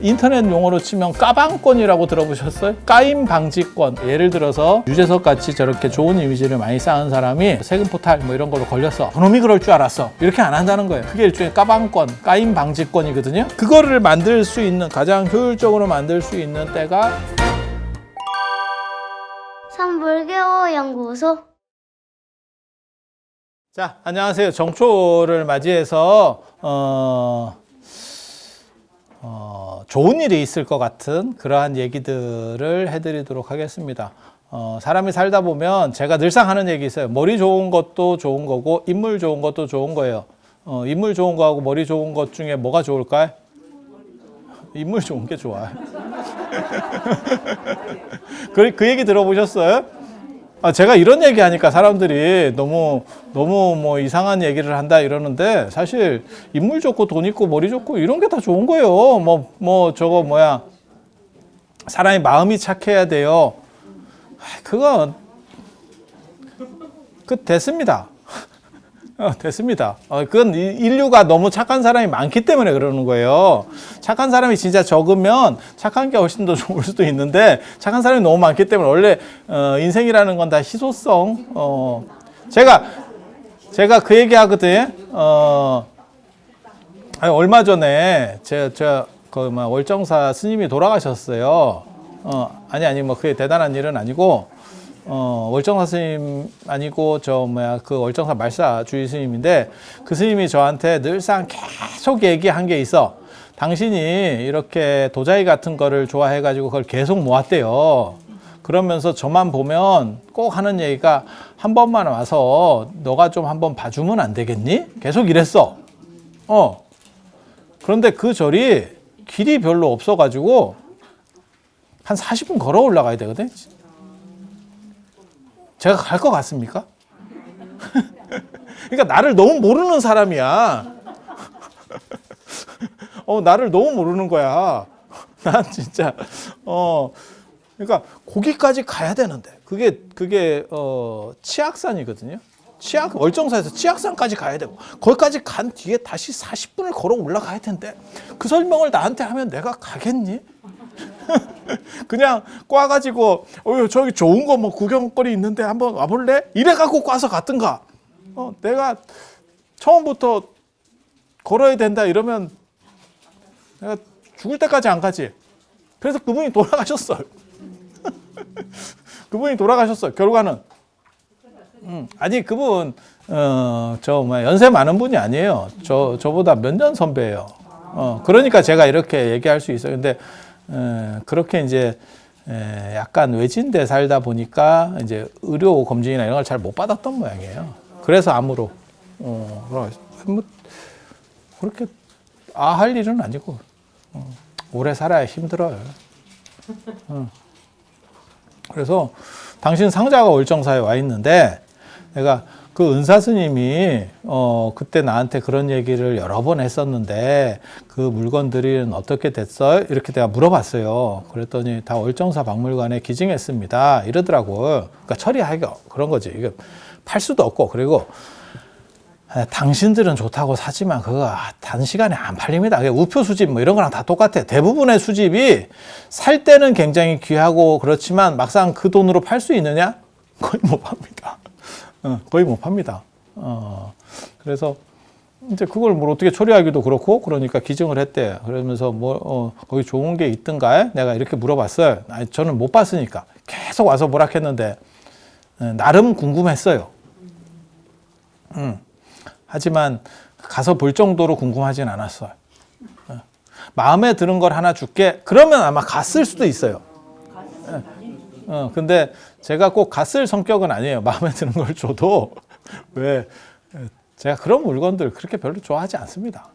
인터넷 용어로 치면 까방권이라고 들어보셨어요? 까임 방지권. 예를 들어서 유재석 같이 저렇게 좋은 이미지를 많이 쌓은 사람이 세금 포탈 뭐 이런 걸로 걸렸어. 그놈이 그럴 줄 알았어. 이렇게 안 한다는 거예요. 그게 일종의 까방권, 까임 방지권이거든요. 그거를 만들 수 있는, 가장 효율적으로 만들 수 있는 때가 삼불교호 연구소. 자, 안녕하세요. 정초를 맞이해서 좋은 일이 있을 것 같은 그러한 얘기들을 해드리도록 하겠습니다. 사람이 살다 보면 제가 늘상 하는 얘기 있어요. 머리 좋은 것도 좋은 거고 인물 좋은 것도 좋은 거예요. 인물 좋은 거하고 머리 좋은 것 중에 뭐가 좋을까요? 인물 좋은 게 좋아요. 그 얘기 들어보셨어요? 제가 이런 얘기 하니까 사람들이 너무 뭐 이상한 얘기를 한다 이러는데, 사실 인물 좋고 돈 있고 머리 좋고 이런 게 다 좋은 거예요. 저거 뭐야, 사람이 마음이 착해야 돼요. 그건 됐습니다. 됐습니다. 그건 인류가 너무 착한 사람이 많기 때문에 그러는 거예요. 착한 사람이 진짜 적으면 착한 게 훨씬 더 좋을 수도 있는데, 착한 사람이 너무 많기 때문에 원래 인생이라는 건 다 희소성. 제가 그 얘기 하거든. 얼마 전에 제가 월정사 스님이 돌아가셨어요. 그게 대단한 일은 아니고. 월정사 스님 아니고 그 월정사 말사 주의 스님인데, 그 스님이 저한테 늘상 계속 얘기한 게 있어. 당신이 이렇게 도자기 같은 거를 좋아해가지고 그걸 계속 모았대요. 그러면서 저만 보면 꼭 하는 얘기가, 한 번만 와서 너가 좀 한번 봐주면 안 되겠니? 계속 이랬어. 그런데 그 절이 길이 별로 없어가지고 한 40분 걸어 올라가야 되거든. 제가 갈 것 같습니까? 그러니까 나를 너무 모르는 사람이야. 나를 너무 모르는 거야. 난 진짜 그러니까 거기까지 가야 되는데, 그게 치악산이거든요. 월정사에서 치악산까지 가야 되고, 거기까지 간 뒤에 다시 40분을 걸어 올라가야 되는데, 그 설명을 나한테 하면 내가 가겠니? 그냥 꽈가지고 저기 좋은 거 뭐 구경거리 있는데 한번 와볼래? 이래갖고 꽈서 갔든가. 내가 처음부터 걸어야 된다 이러면 내가 죽을 때까지 안 가지. 그래서 그분이 돌아가셨어요. 그분이 돌아가셨어요. 결과는. 아니 그분 연세 많은 분이 아니에요. 저보다 몇 년 선배예요. 그러니까 제가 이렇게 얘기할 수 있어요. 근데 그렇게 이제 약간 외진데 살다 보니까 이제 의료 검진이나 이런 걸 잘 못 받았던 모양이에요. 그래서 암으로 그렇게 할 일은 아니고 오래 살아야 힘들어요. 그래서 당신 상자가 월정사에 와 있는데, 내가 그 은사 스님이 그때 나한테 그런 얘기를 여러 번 했었는데 그 물건들은 어떻게 됐어요? 이렇게 내가 물어봤어요. 그랬더니 다 월정사 박물관에 기증했습니다 이러더라고요. 그러니까 처리하기가 그런 거지. 이거 팔 수도 없고, 그리고 당신들은 좋다고 사지만 그거 단시간에 안 팔립니다. 우표 수집 뭐 이런 거랑 다 똑같아요. 대부분의 수집이 살 때는 굉장히 귀하고 그렇지만 막상 그 돈으로 팔 수 있느냐? 거의 못 팝니다. 거의 못 팝니다. 그래서 이제 그걸 뭘 어떻게 처리하기도 그렇고, 그러니까 기증을 했대. 그러면서 거기 좋은 게 있던가요? 내가 이렇게 물어봤어요. 저는 못 봤으니까. 계속 와서 뭐라 했는데 나름 궁금했어요. 하지만 가서 볼 정도로 궁금하진 않았어요. 마음에 드는 걸 하나 줄게. 그러면 아마 갔을 수도 있어요. 근데 제가 꼭 갔을 성격은 아니에요. 마음에 드는 걸 줘도. 제가 그런 물건들 그렇게 별로 좋아하지 않습니다.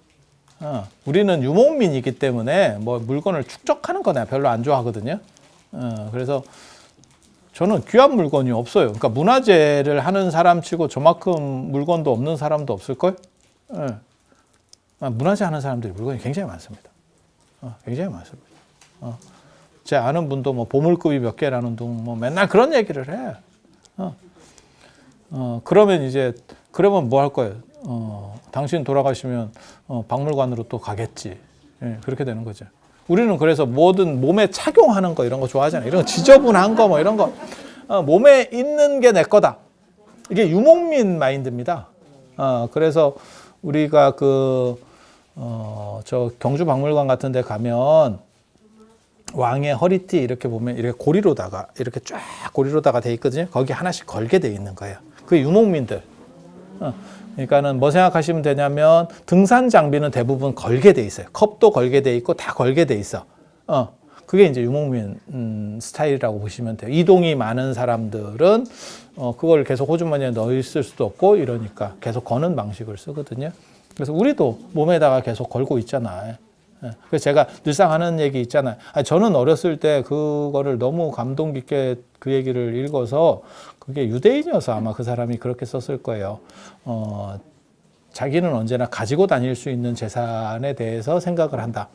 우리는 유목민이기 때문에 뭐 물건을 축적하는 거 내가 별로 안 좋아하거든요. 그래서 저는 귀한 물건이 없어요. 그러니까 문화재를 하는 사람 치고 저만큼 물건도 없는 사람도 없을걸? 문화재 하는 사람들이 물건이 굉장히 많습니다. 굉장히 많습니다. 제 아는 분도 뭐 보물급이 몇 개라는 둥 뭐 맨날 그런 얘기를 해. 그러면 뭐 할 거예요? 당신 돌아가시면 박물관으로 또 가겠지. 그렇게 되는 거죠. 우리는 그래서 뭐든 몸에 착용하는 거 이런 거 좋아하잖아요. 이런 거 지저분한 거 뭐 이런 거 몸에 있는 게 내 거다. 이게 유목민 마인드입니다. 그래서 우리가 저 경주박물관 같은 데 가면 왕의 허리띠 이렇게 보면 이렇게 고리로다가 이렇게 쫙 고리로다가 돼 있거든요. 거기 하나씩 걸게 돼 있는 거예요. 그 유목민들. 그러니까는 뭐 생각하시면 되냐면 등산 장비는 대부분 걸게 돼 있어요. 컵도 걸게 돼 있고 다 걸게 돼 있어. 그게 이제 유목민 스타일이라고 보시면 돼요. 이동이 많은 사람들은 그걸 계속 호주머니에 넣어 있을 수도 없고 이러니까 계속 거는 방식을 쓰거든요. 그래서 우리도 몸에다가 계속 걸고 있잖아요. 그래서 제가 늘상 하는 얘기 있잖아요. 저는 어렸을 때 그거를 너무 감동 깊게 그 얘기를 읽어서 그게 유대인이어서 아마 그 사람이 그렇게 썼을 거예요. 자기는 언제나 가지고 다닐 수 있는 재산에 대해서 생각을 한다.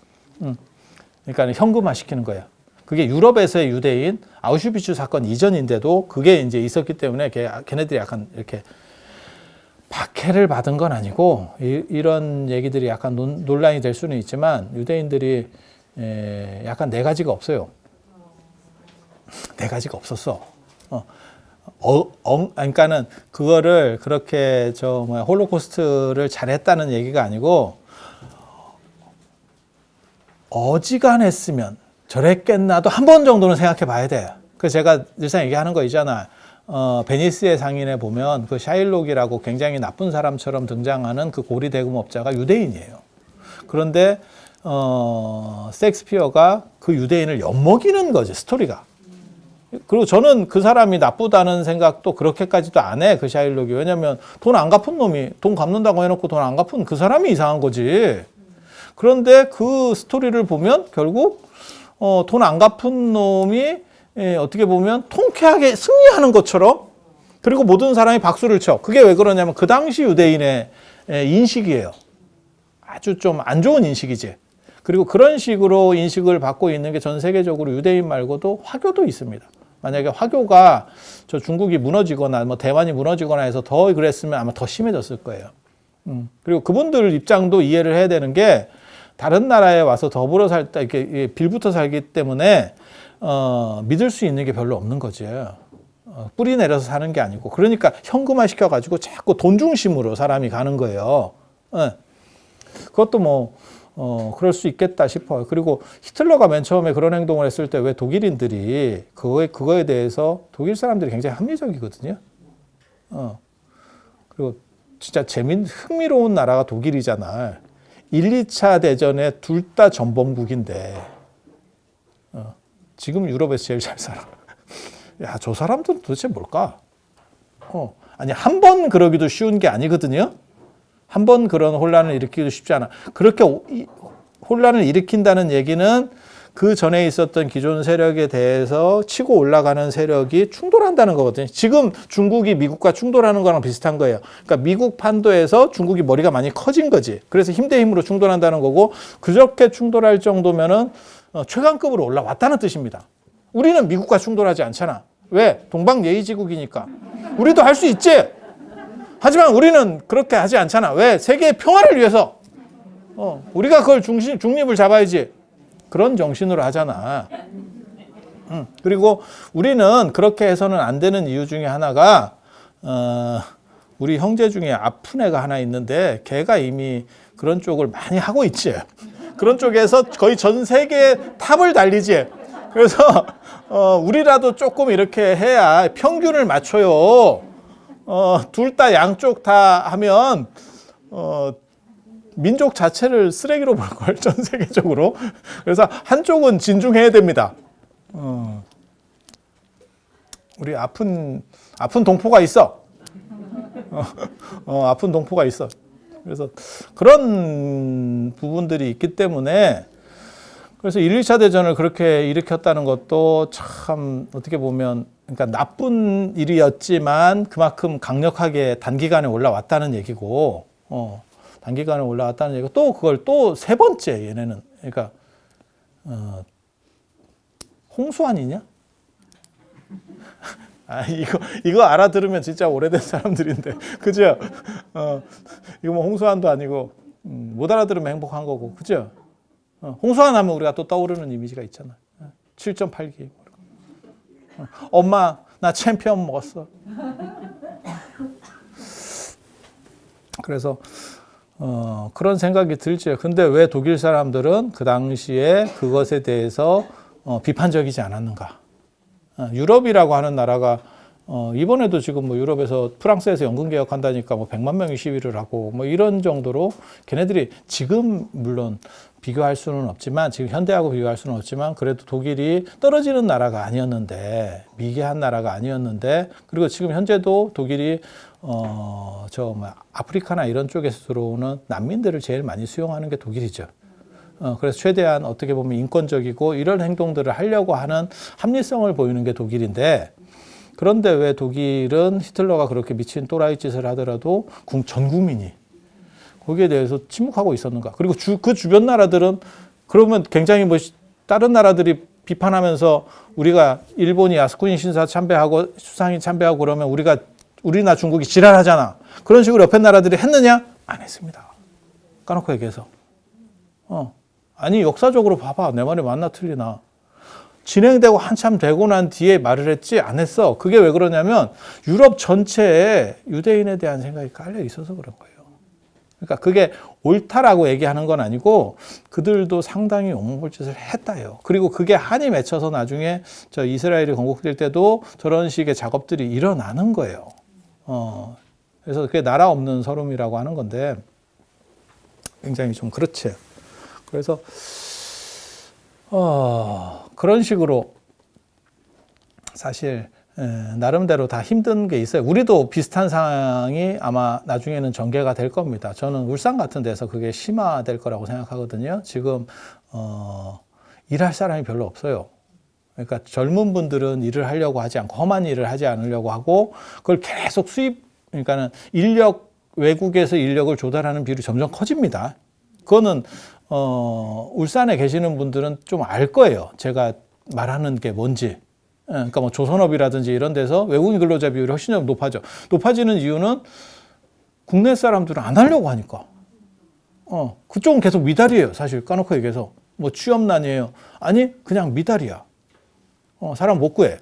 그러니까 현금화 시키는 거예요. 그게 유럽에서의 유대인 아우슈비츠 사건 이전인데도 그게 이제 있었기 때문에 걔네들이 약간 이렇게 박해를 받은 건 아니고 이런 얘기들이 약간 논란이 될 수는 있지만 유대인들이 약간 네 가지가 없어요. 네 가지가 없었어. 그러니까는 그거를 그렇게 홀로코스트를 잘했다는 얘기가 아니고 어지간했으면 저랬겠나도 한 번 정도는 생각해 봐야 돼요. 그래서 제가 늘상 얘기하는 거 있잖아. 베니스의 상인에 보면 그 샤일록이라고 굉장히 나쁜 사람처럼 등장하는 그 고리 대금업자가 유대인이에요. 그런데 셰익스피어가 그 유대인을 엿먹이는 거지, 스토리가. 그리고 저는 그 사람이 나쁘다는 생각도 그렇게까지도 안 해, 그 샤일록이. 왜냐면 돈 안 갚은 놈이 돈 갚는다고 해놓고 돈 안 갚은 그 사람이 이상한 거지. 그런데 그 스토리를 보면 결국 돈 안 갚은 놈이 어떻게 보면 통쾌하게 승리하는 것처럼, 그리고 모든 사람이 박수를 쳐. 그게 왜 그러냐면 그 당시 유대인의 인식이에요. 아주 좀 안 좋은 인식이지. 그리고 그런 식으로 인식을 받고 있는 게 전 세계적으로 유대인 말고도 화교도 있습니다. 만약에 화교가 저 중국이 무너지거나 뭐 대만이 무너지거나 해서 더 그랬으면 아마 더 심해졌을 거예요. 그리고 그분들 입장도 이해를 해야 되는 게 다른 나라에 와서 더불어 살다 이렇게 빌붙어 살기 때문에 믿을 수 있는 게 별로 없는 거지. 뿌리 내려서 사는 게 아니고. 그러니까 현금화 시켜가지고 자꾸 돈 중심으로 사람이 가는 거예요. 그것도 뭐 그럴 수 있겠다 싶어요. 그리고 히틀러가 맨 처음에 그런 행동을 했을 때 왜 독일인들이 그거에 대해서 독일 사람들이 굉장히 합리적이거든요. 그리고 진짜 흥미로운 나라가 독일이잖아. 1, 2차 대전에 둘 다 전범국인데 지금 유럽에서 제일 잘 살아. 야, 저 사람들은 도대체 뭘까? 아니, 한 번 그러기도 쉬운 게 아니거든요. 한 번 그런 혼란을 일으키기도 쉽지 않아. 그렇게 혼란을 일으킨다는 얘기는 그 전에 있었던 기존 세력에 대해서 치고 올라가는 세력이 충돌한다는 거거든요. 지금 중국이 미국과 충돌하는 거랑 비슷한 거예요. 그러니까 미국 판도에서 중국이 머리가 많이 커진 거지. 그래서 힘 대 힘으로 충돌한다는 거고, 그렇게 충돌할 정도면은 최강급으로 올라왔다는 뜻입니다. 우리는 미국과 충돌하지 않잖아. 왜? 동방예의지국이니까. 우리도 할 수 있지. 하지만 우리는 그렇게 하지 않잖아. 왜? 세계의 평화를 위해서. 우리가 그걸 중립을 잡아야지. 그런 정신으로 하잖아. 그리고 우리는 그렇게 해서는 안 되는 이유 중에 하나가 우리 형제 중에 아픈 애가 하나 있는데 걔가 이미 그런 쪽을 많이 하고 있지. 그런 쪽에서 거의 전 세계 탑을 달리지. 그래서 우리라도 조금 이렇게 해야 평균을 맞춰요. 둘 다 양쪽 다 하면 민족 자체를 쓰레기로 볼 걸, 전 세계적으로. 그래서 한쪽은 진중해야 됩니다. 우리 아픈 동포가 있어. 아픈 동포가 있어. 그래서 그런 부분들이 있기 때문에, 그래서 1, 2차 대전을 그렇게 일으켰다는 것도 참 어떻게 보면, 그러니까 나쁜 일이었지만 그만큼 강력하게 단기간에 올라왔다는 얘기고, 단기간에 올라왔다는 얘기고, 또 그걸 또 세 번째 얘네는, 그러니까 홍수환이냐? 이거 알아들으면 진짜 오래된 사람들인데, 그죠? 이거 뭐 홍수환도 아니고 못 알아들으면 행복한 거고, 그죠? 홍수가 나면 우리가 또 떠오르는 이미지가 있잖아. 7.8기. 엄마, 나 챔피언 먹었어. 그래서 그런 생각이 들죠. 근데 왜 독일 사람들은 그 당시에 그것에 대해서 비판적이지 않았는가? 유럽이라고 하는 나라가 이번에도 지금 뭐 유럽에서 프랑스에서 연금 개혁한다니까 뭐 100만 명이 시위를 하고 뭐 이런 정도로 걔네들이 지금 물론 비교할 수는 없지만 지금 현대하고 비교할 수는 없지만 그래도 독일이 떨어지는 나라가 아니었는데 미개한 나라가 아니었는데 그리고 지금 현재도 독일이 아프리카나 이런 쪽에서 들어오는 난민들을 제일 많이 수용하는 게 독일이죠. 그래서 최대한 어떻게 보면 인권적이고 이런 행동들을 하려고 하는 합리성을 보이는 게 독일인데 그런데 왜 독일은 히틀러가 그렇게 미친 또라이 짓을 하더라도 전 국민이 거기에 대해서 침묵하고 있었는가? 그리고 그 주변 나라들은 그러면 굉장히 뭐 다른 나라들이 비판하면서 우리가 일본이 야스쿠니 신사 참배하고 수상이 참배하고 그러면 우리나 중국이 지랄하잖아. 그런 식으로 옆에 나라들이 했느냐? 안 했습니다. 까놓고 얘기해서. 아니 역사적으로 봐봐. 내 말이 맞나 틀리나. 진행되고 한참 되고 난 뒤에 말을 했지 안 했어. 그게 왜 그러냐면 유럽 전체에 유대인에 대한 생각이 깔려 있어서 그런 거예요. 그러니까 그게 옳다라고 얘기하는 건 아니고 그들도 상당히 옹졸짓을 했다요. 그리고 그게 한이 맺혀서 나중에 저 이스라엘이 건국될 때도 저런 식의 작업들이 일어나는 거예요. 그래서 그게 나라 없는 서름이라고 하는 건데 굉장히 좀 그렇지. 그래서 그런 식으로 사실 나름대로 다 힘든 게 있어요. 우리도 비슷한 상황이 아마 나중에는 전개가 될 겁니다. 저는 울산 같은 데서 그게 심화될 거라고 생각하거든요. 지금 일할 사람이 별로 없어요. 그러니까 젊은 분들은 일을 하려고 하지 않고 험한 일을 하지 않으려고 하고 그걸 계속 그러니까는 외국에서 인력을 조달하는 비율이 점점 커집니다. 그거는 울산에 계시는 분들은 좀 알 거예요. 제가 말하는 게 뭔지. 그러니까 뭐 조선업이라든지 이런 데서 외국인 근로자 비율이 훨씬 좀 높아져. 높아지는 이유는 국내 사람들은 안 하려고 하니까. 그쪽은 계속 미달이에요. 사실 까놓고 얘기해서. 뭐 취업난이에요. 아니 그냥 미달이야. 사람 못 구해.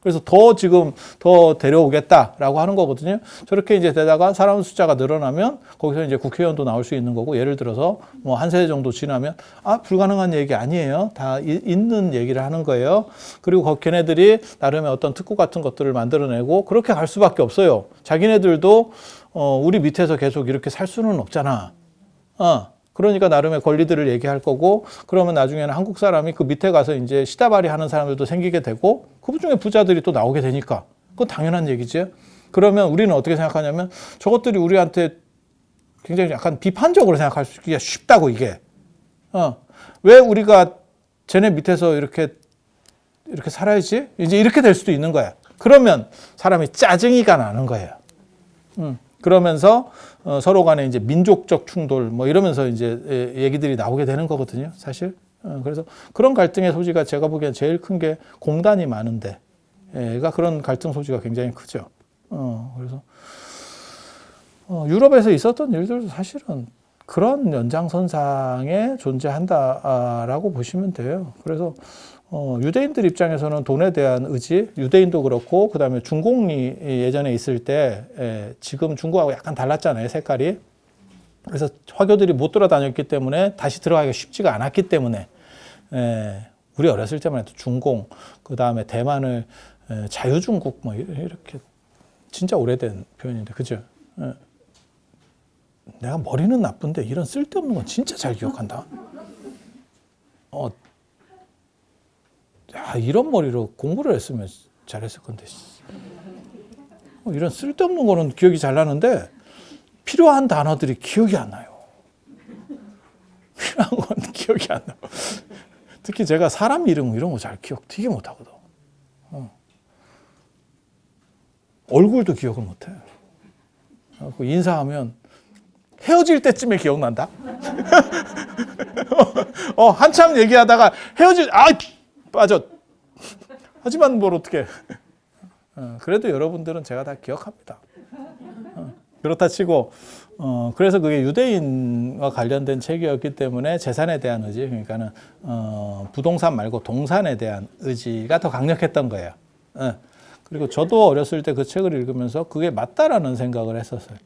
그래서 지금 더 데려오겠다라고 하는 거거든요. 저렇게 이제 되다가 사람 숫자가 늘어나면 거기서 이제 국회의원도 나올 수 있는 거고 예를 들어서 뭐 한 세대 정도 지나면 불가능한 얘기 아니에요. 다 있는 얘기를 하는 거예요. 그리고 걔네들이 나름의 어떤 특구 같은 것들을 만들어내고 그렇게 갈 수밖에 없어요. 자기네들도 우리 밑에서 계속 이렇게 살 수는 없잖아. 그러니까 나름의 권리들을 얘기할 거고 그러면 나중에는 한국 사람이 그 밑에 가서 이제 시다발이 하는 사람들도 생기게 되고 그 중에 부자들이 또 나오게 되니까 그건 당연한 얘기지. 그러면 우리는 어떻게 생각하냐면 저것들이 우리한테 굉장히 약간 비판적으로 생각할 수 있기가 쉽다고 이게. 왜 우리가 쟤네 밑에서 이렇게 살아야지? 이제 이렇게 될 수도 있는 거야. 그러면 사람이 짜증이가 나는 거예요. 그러면서 서로 간에 이제 민족적 충돌 뭐 이러면서 이제 얘기들이 나오게 되는 거거든요, 사실. 그래서 그런 갈등의 소지가 제가 보기엔 제일 큰 게 공단이 많은데, 얘가 그런 갈등 소지가 굉장히 크죠. 그래서 유럽에서 있었던 일들도 사실은 그런 연장선상에 존재한다라고 보시면 돼요. 그래서 유대인들 입장에서는 돈에 대한 의지, 유대인도 그렇고 그다음에 중공이 예전에 있을 때 지금 중국하고 약간 달랐잖아요, 색깔이. 그래서 화교들이 못 돌아다녔기 때문에 다시 들어가기가 쉽지가 않았기 때문에 우리 어렸을 때만 해도 중공, 그다음에 대만을 자유중국 뭐 이렇게 진짜 오래된 표현인데 그죠? 내가 머리는 나쁜데 이런 쓸데없는 건 진짜 잘 기억한다. 야, 이런 머리로 공부를 했으면 잘했을 건데. 이런 쓸데없는 거는 기억이 잘 나는데 필요한 단어들이 기억이 안 나요. 필요한 건 기억이 안 나요. 특히 제가 사람 이름 이런 거 잘 기억 되게 못하거든. 얼굴도 기억을 못해. 인사하면 헤어질 때쯤에 기억난다. 한참 얘기하다가 빠져. 하지만 뭘 어떻게. 그래도 여러분들은 제가 다 기억합니다. 그렇다 치고 그래서 그게 유대인과 관련된 책이었기 때문에 재산에 대한 의지, 그러니까는 부동산 말고 동산에 대한 의지가 더 강력했던 거예요. 예. 그리고 저도 어렸을 때 그 책을 읽으면서 그게 맞다라는 생각을 했었어요.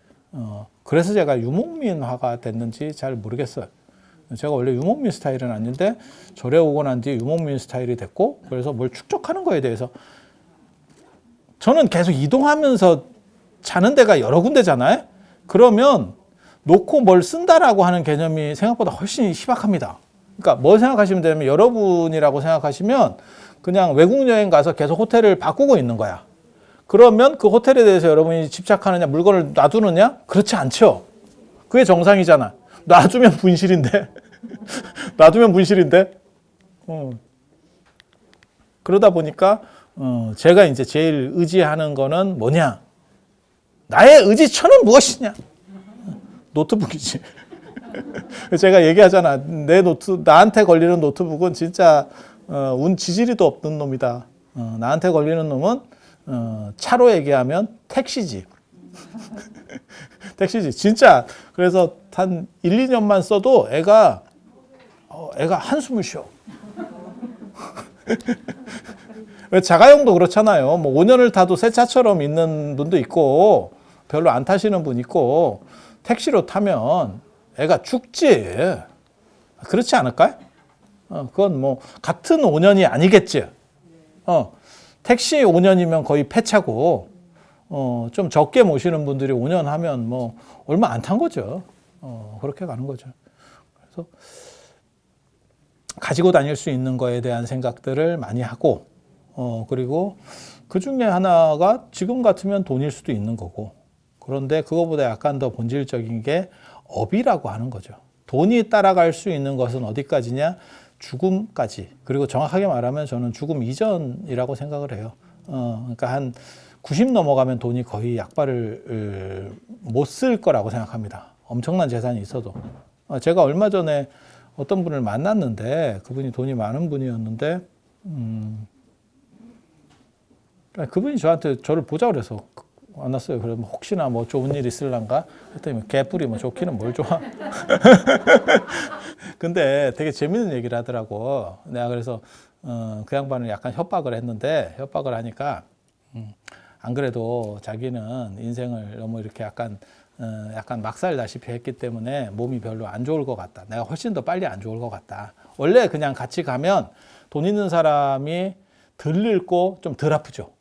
그래서 제가 유목민화가 됐는지 잘 모르겠어요. 제가 원래 유목민 스타일은 아닌데 절에 오고 난 뒤에 유목민 스타일이 됐고, 그래서 뭘 축적하는 거에 대해서 저는 계속 이동하면서 자는 데가 여러 군데잖아요. 그러면 놓고 뭘 쓴다라고 하는 개념이 생각보다 훨씬 희박합니다. 그러니까 뭘 생각하시면 되냐면, 여러분이라고 생각하시면 그냥 외국 여행 가서 계속 호텔을 바꾸고 있는 거야. 그러면 그 호텔에 대해서 여러분이 집착하느냐, 물건을 놔두느냐? 그렇지 않죠. 그게 정상이잖아. 놔두면 분실인데. 놔두면 분실인데. 그러다 보니까 제가 이제 제일 의지하는 거는 뭐냐? 나의 의지처는 무엇이냐? 노트북이지. 제가 얘기하잖아. 나한테 걸리는 노트북은 진짜 운 지지리도 없는 놈이다. 나한테 걸리는 놈은 차로 얘기하면 택시지. 택시지. 진짜. 그래서 한 1, 2년만 써도 애가 한숨을 쉬어. 자가용도 그렇잖아요. 뭐 5년을 타도 새 차처럼 있는 분도 있고, 별로 안 타시는 분 있고, 택시로 타면 애가 죽지. 그렇지 않을까요? 그건 뭐 같은 5년이 아니겠지. 택시 5년이면 거의 폐차고, 좀 적게 모시는 분들이 5년 하면 뭐 얼마 안 탄 거죠. 그렇게 가는 거죠. 그래서 가지고 다닐 수 있는 거에 대한 생각들을 많이 하고, 그리고 그 중에 하나가 지금 같으면 돈일 수도 있는 거고, 그런데 그거보다 약간 더 본질적인 게 업이라고 하는 거죠. 돈이 따라갈 수 있는 것은 어디까지냐? 죽음까지. 그리고 정확하게 말하면 저는 죽음 이전이라고 생각을 해요. 그러니까 한 90 넘어가면 돈이 거의 약발을 못 쓸 거라고 생각합니다. 엄청난 재산이 있어도. 제가 얼마 전에 어떤 분을 만났는데, 그분이 돈이 많은 분이었는데, 그분이 저를 보자 그래서 만났어요. 그래서 혹시나 뭐 좋은 일 있을란가 했더니, 개뿔이 뭐 좋기는 뭘 좋아. 근데 되게 재밌는 얘기를 하더라고. 내가 그래서 그 양반을 약간 협박을 했는데, 협박을 하니까 안 그래도 자기는 인생을 너무 이렇게 약간 막 살다시피 했기 때문에 몸이 별로 안 좋을 것 같다. 내가 훨씬 더 빨리 안 좋을 것 같다. 원래 그냥 같이 가면 돈 있는 사람이 덜 늙고 좀 덜 아프죠.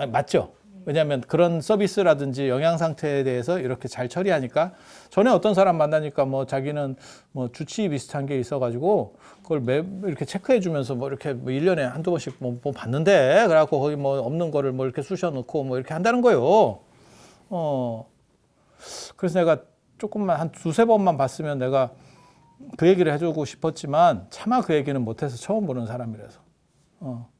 맞죠? 왜냐하면 그런 서비스라든지 영양 상태에 대해서 이렇게 잘 처리하니까. 전에 어떤 사람 만나니까 뭐 자기는 뭐 주치의 비슷한 게 있어가지고 그걸 이렇게 체크해 주면서 뭐 이렇게 뭐 1년에 한두 번씩 뭐 봤는데, 그래갖고 거기 뭐 없는 거를 뭐 이렇게 쑤셔 넣고 뭐 이렇게 한다는 거예요. 그래서 내가 조금만 한 두세 번만 봤으면 내가 그 얘기를 해주고 싶었지만, 차마 그 얘기는 못해서 처음 보는 사람이라서.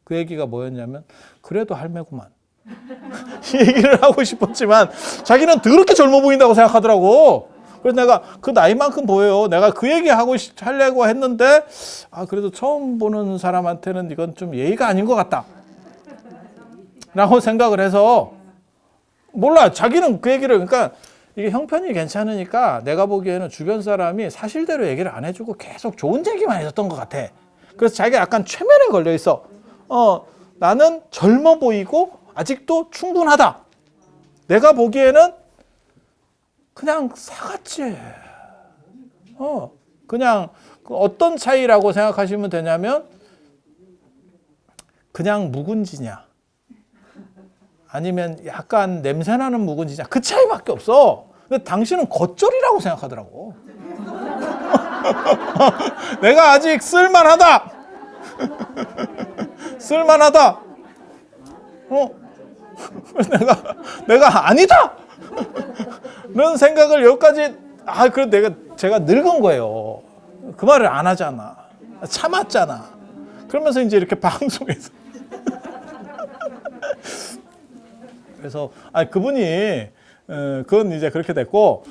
그 얘기가 뭐였냐면, 그래도 할매구만. 이 얘기를 하고 싶었지만 자기는 더럽게 젊어 보인다고 생각하더라고. 그래서 내가 그 나이만큼 보여요. 내가 그 얘기 하려고 했는데, 그래도 처음 보는 사람한테는 이건 좀 예의가 아닌 것 같다 라고 생각을 해서, 몰라, 자기는 그 얘기를, 그러니까 이게 형편이 괜찮으니까 내가 보기에는 주변 사람이 사실대로 얘기를 안 해주고 계속 좋은 얘기만 해줬던 것 같아. 그래서 자기가 약간 최면에 걸려 있어. 나는 젊어 보이고 아직도 충분하다. 내가 보기에는 그냥 사갔지. 그냥 어떤 차이라고 생각하시면 되냐면, 그냥 묵은지냐, 아니면 약간 냄새나는 묵은지냐, 그 차이밖에 없어. 근데 당신은 겉절이라고 생각하더라고. 내가 아직 쓸만하다. 쓸만하다. 내가 아니다. 그런 생각을 여기까지. 그래 제가 늙은 거예요. 그 말을 안 하잖아. 참았잖아. 그러면서 이제 이렇게 방송에서. 그래서 그분이 그건 이제 그렇게 됐고,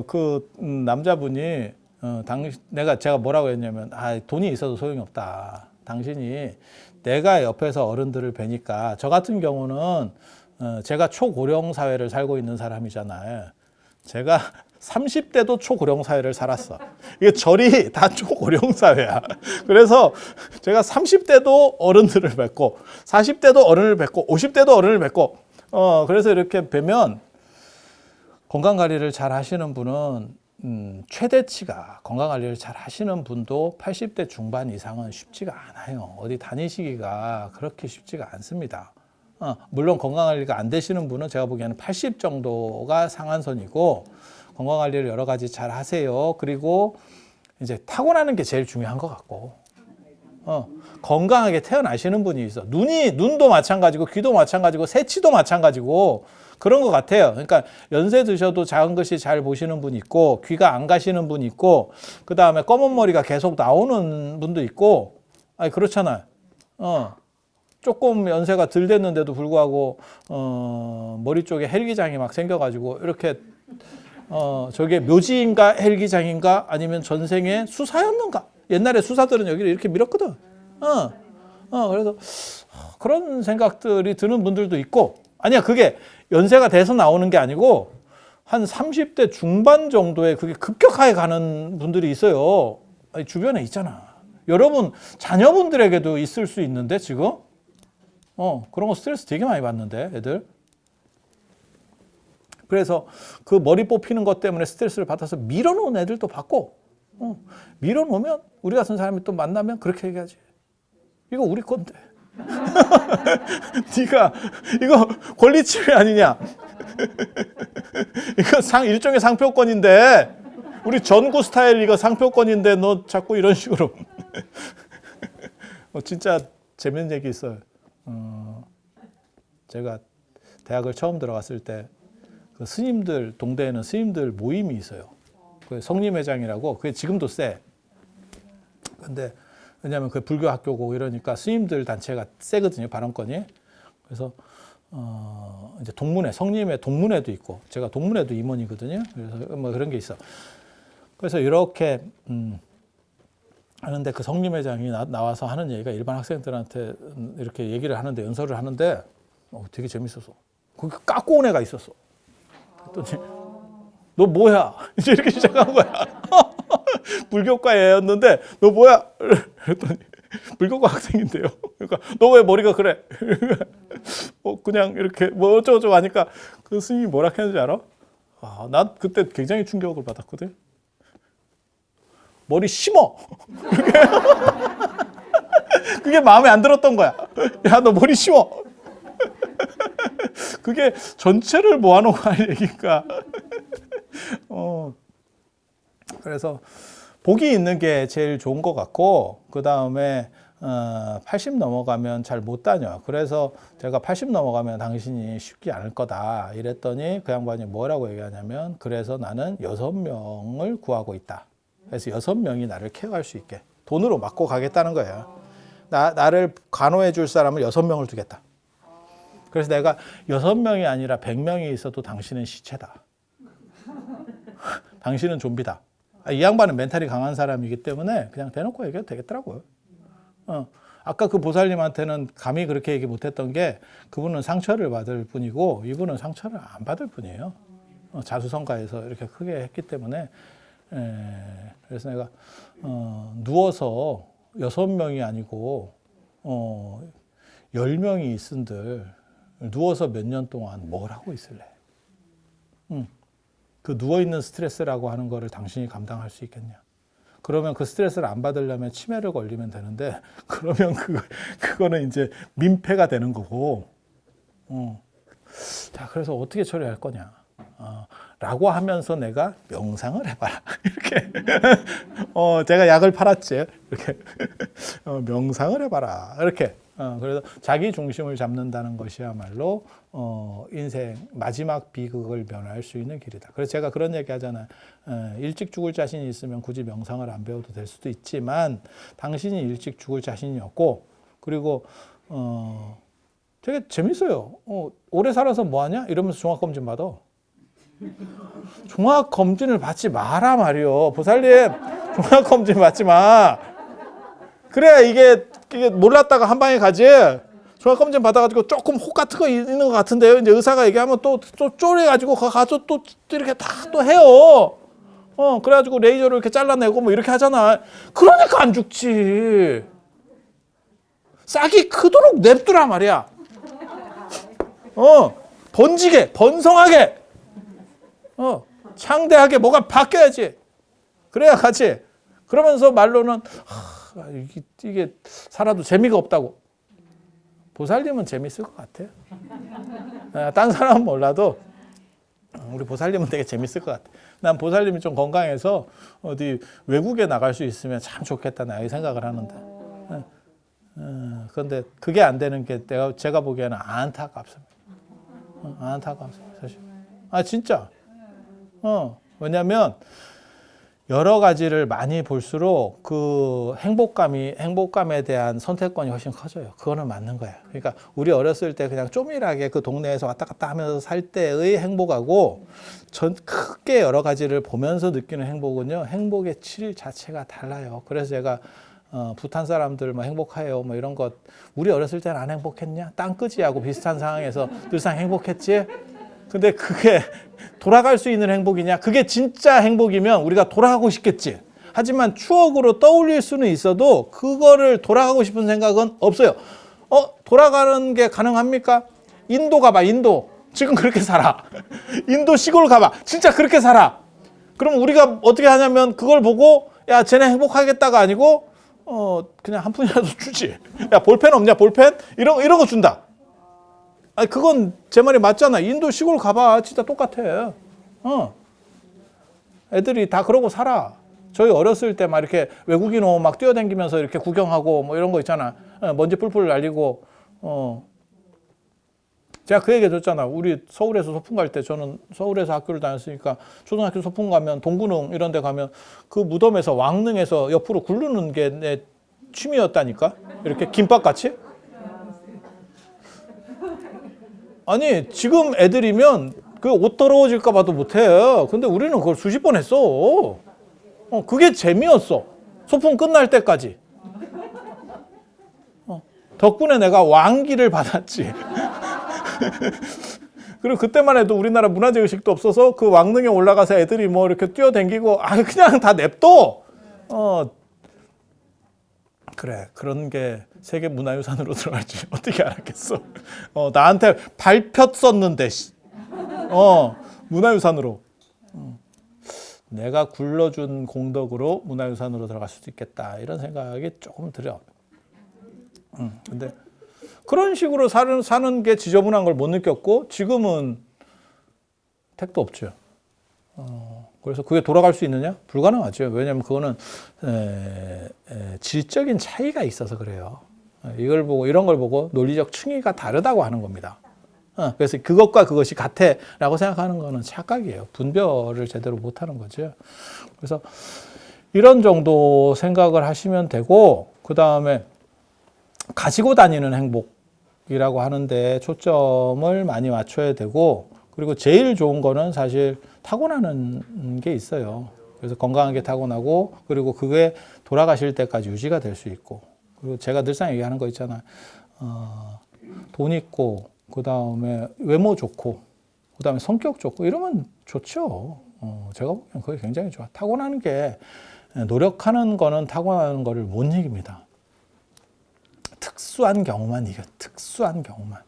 그 남자분이 제가 뭐라고 했냐면, 돈이 있어도 소용이 없다. 당신이 내가 옆에서 어른들을 뵈니까, 저 같은 경우는 제가 초고령 사회를 살고 있는 사람이잖아요. 제가 30대도 초고령 사회를 살았어. 이게 절이 다 초고령 사회야. 그래서 제가 30대도 어른들을 뵙고 40대도 어른을 뵙고 50대도 어른을 뵙고 그래서 이렇게 뵈면 건강관리를 잘 하시는 분은 최대치가 건강관리를 잘 하시는 분도 80대 중반 이상은 쉽지가 않아요. 어디 다니시기가 그렇게 쉽지가 않습니다. 물론 건강관리가 안 되시는 분은 제가 보기에는 80 정도가 상한선이고 건강관리를 여러 가지 잘 하세요. 그리고 이제 타고나는 게 제일 중요한 것 같고 건강하게 태어나시는 분이 있어. 눈도 마찬가지고 귀도 마찬가지고 새치도 마찬가지고 그런 것 같아요. 그러니까 연세 드셔도 작은 글씨 잘 보시는 분 있고 귀가 안 가시는 분 있고 그 다음에 검은 머리가 계속 나오는 분도 있고 아니 그렇잖아요. 조금 연세가 덜 됐는데도 불구하고 머리 쪽에 헬기장이 막 생겨가지고 이렇게 저게 묘지인가 헬기장인가 아니면 전생에 수사였는가? 옛날에 수사들은 여기를 이렇게 밀었거든. 그래서 그런 생각들이 드는 분들도 있고 아니야 그게 연세가 돼서 나오는 게 아니고 한 30대 중반 정도에 그게 급격하게 가는 분들이 있어요. 아니, 주변에 있잖아. 여러분 자녀분들에게도 있을 수 있는데 지금 그런 거 스트레스 되게 많이 받는데 애들. 그래서 그 머리 뽑히는 것 때문에 스트레스를 받아서 밀어놓은 애들도 받고 밀어놓으면 우리 같은 사람이 또 만나면 그렇게 얘기하지. 이거 우리 건데. 네가 이거 권리침해 아니냐. 이거 일종의 상표권인데 우리 전구 스타일 이거 상표권인데 너 자꾸 이런 식으로. 진짜 재밌는 얘기 있어요. 제가 대학을 처음 들어갔을 때 그 스님들 동대에는 스님들 모임이 있어요. 그 성림회장이라고 그게 지금도 세. 근데 왜냐하면 그 불교 학교고 이러니까 스님들 단체가 세거든요 발언권이. 그래서 이제 동문회 성림회 동문회도 있고 제가 동문회도 임원이거든요. 그래서 뭐 그런 게 있어. 그래서 이렇게 하는데 그 성림회장이 나와서 하는 얘기가 일반 학생들한테 이렇게 얘기를 하는데 연설을 하는데 되게 재밌었어. 거기 깎고 온 애가 있었어. 그랬더니 너 뭐야? 이제 이렇게 시작한 거야. 불교과 애였는데 너 뭐야? 그랬더니 불교과 학생인데요. 그러니까 너 왜 머리가 그래? 그냥 이렇게 뭐 어쩌고저쩌고 하니까 그 스님이 뭐라 했는지 알아? 난 그때 굉장히 충격을 받았거든. 머리 심어. 그게 마음에 안 들었던 거야. 야, 너 머리 심어. 그게 전체를 모아놓고 할 얘기니까. 그래서 복이 있는 게 제일 좋은 것 같고 그 다음에 80 넘어가면 잘 못 다녀. 그래서 제가 80 넘어가면 당신이 쉽지 않을 거다 이랬더니 그 양반이 뭐라고 얘기하냐면 그래서 나는 6명을 구하고 있다. 그래서 6명이 나를 케어할 수 있게 돈으로 맞고 가겠다는 거예요. 나를 간호해 줄 사람을 6명을 두겠다. 그래서 내가 6명이 아니라 100명이 있어도 당신은 시체다. 당신은 좀비다. 이 양반은 멘탈이 강한 사람이기 때문에 그냥 대놓고 얘기해도 되겠더라고요. 아까 그 보살님한테는 감히 그렇게 얘기 못했던 게 그분은 상처를 받을 뿐이고 이분은 상처를 안 받을 뿐이에요. 자수성가에서 이렇게 크게 했기 때문에. 그래서 내가 누워서 6명이 아니고 10명이 있은들 누워서 몇 년 동안 뭘 하고 있을래? 그 누워있는 스트레스라고 하는 거를 당신이 감당할 수 있겠냐? 그러면 그 스트레스를 안 받으려면 치매를 걸리면 되는데 그러면 그거는 이제 민폐가 되는 거고 자 그래서 어떻게 처리할 거냐 라고 하면서 내가 명상을 해봐라 이렇게 제가 약을 팔았지 이렇게 명상을 해봐라 이렇게 그래서 자기 중심을 잡는다는 것이야말로 인생 마지막 비극을 면할 수 있는 길이다. 그래서 제가 그런 얘기 하잖아요. 일찍 죽을 자신이 있으면 굳이 명상을 안 배워도 될 수도 있지만 당신이 일찍 죽을 자신이 없고 그리고 되게 재밌어요. 오래 살아서 뭐하냐? 이러면서 종합검진 받아. 종합검진을 받지 마라 말이요. 보살님 종합검진 받지 마. 그래야 이게 몰랐다가 한 방에 가지. 종합검진 받아가지고 조금 혹 같은 거 있는 것 같은데요. 이제 의사가 얘기하면 또 쪼려가지고 가서 또 이렇게 다 또 해요. 그래가지고 레이저로 이렇게 잘라내고 뭐 이렇게 하잖아. 그러니까 안 죽지. 싹이 크도록 냅두라 말이야. 번지게, 번성하게, 창대하게 뭐가 바뀌어야지. 그래야 같이. 그러면서 말로는 이게 살아도 재미가 없다고. 보살님은 재밌을 것 같아요. 딴 사람은 몰라도 우리 보살님은 되게 재밌을 것 같아. 난 보살님이 좀 건강해서 어디 외국에 나갈 수 있으면 참 좋겠다 나 이 생각을 하는데. 그런데 그게 안 되는 게 제가 보기에는 안타깝습니다. 안타깝습니다, 사실. 진짜. 왜냐하면 여러 가지를 많이 볼수록 그 행복감에 대한 선택권이 훨씬 커져요. 그거는 맞는 거야. 그러니까 우리 어렸을 때 그냥 쪼밀하게 그 동네에서 왔다 갔다 하면서 살 때의 행복하고 전 크게 여러 가지를 보면서 느끼는 행복은요, 행복의 질 자체가 달라요. 그래서 제가 부탄 사람들 뭐 행복해요 뭐 이런 것, 우리 어렸을 때는 안 행복했냐? 땅끄지하고 비슷한 상황에서 늘상 행복했지? 근데 그게 돌아갈 수 있는 행복이냐? 그게 진짜 행복이면 우리가 돌아가고 싶겠지. 하지만 추억으로 떠올릴 수는 있어도 그거를 돌아가고 싶은 생각은 없어요. 돌아가는 게 가능합니까? 인도 가봐, 인도. 지금 그렇게 살아. 인도 시골 가봐. 진짜 그렇게 살아. 그럼 우리가 어떻게 하냐면 그걸 보고 야, 쟤네 행복하겠다가 아니고 그냥 한 푼이라도 주지. 야, 볼펜 없냐? 볼펜? 이런 거 준다. 그건 제 말이 맞잖아. 인도 시골 가봐. 진짜 똑같아. 애들이 다 그러고 살아. 저희 어렸을 때 막 이렇게 외국인 오면 막 뛰어다니면서 이렇게 구경하고 뭐 이런 거 있잖아. 먼지 뿔뿔 날리고. 제가 그 얘기 해줬잖아. 우리 서울에서 소풍 갈 때, 저는 서울에서 학교를 다녔으니까 초등학교 소풍 가면 동구릉 이런 데 가면 그 무덤에서 왕릉에서 옆으로 굴르는 게 내 취미였다니까. 이렇게 김밥같이. 아니 지금 애들이면 그 옷 더러워질까 봐도 못해요. 근데 우리는 그걸 수십 번 했어. 그게 재미였어. 소풍 끝날 때까지. 덕분에 내가 왕기를 받았지. 그리고 그때만 해도 우리나라 문화재 의식도 없어서 그 왕릉에 올라가서 애들이 뭐 이렇게 뛰어댕기고 그냥 다 냅둬. 그래, 그런 게 세계 문화유산으로 들어갈지 어떻게 알았겠어. 나한테 밟혔었는데 문화유산으로. 내가 굴러준 공덕으로 문화유산으로 들어갈 수도 있겠다 이런 생각이 조금 들어. 근데 그런 식으로 사는 게 지저분한 걸 못 느꼈고 지금은 택도 없죠. 그래서 그게 돌아갈 수 있느냐? 불가능하죠. 왜냐하면 그거는 질적인 차이가 있어서 그래요. 이걸 보고 이런 걸 보고 논리적 층위가 다르다고 하는 겁니다. 그래서 그것과 그것이 같아라고 생각하는 거는 착각이에요. 분별을 제대로 못하는 거죠. 그래서 이런 정도 생각을 하시면 되고, 그 다음에 가지고 다니는 행복이라고 하는데 초점을 많이 맞춰야 되고, 그리고 제일 좋은 거는 사실 타고나는 게 있어요. 그래서 건강하게 타고나고, 그리고 그게 돌아가실 때까지 유지가 될 수 있고, 그리고 제가 늘상 얘기하는 거 있잖아요. 돈 있고, 그 다음에 외모 좋고, 그 다음에 성격 좋고, 이러면 좋죠. 제가 보기엔 그게 굉장히 좋아. 타고나는 게, 노력하는 거는 타고나는 거를 못 이깁니다. 특수한 경우만 이겨. 특수한 경우만.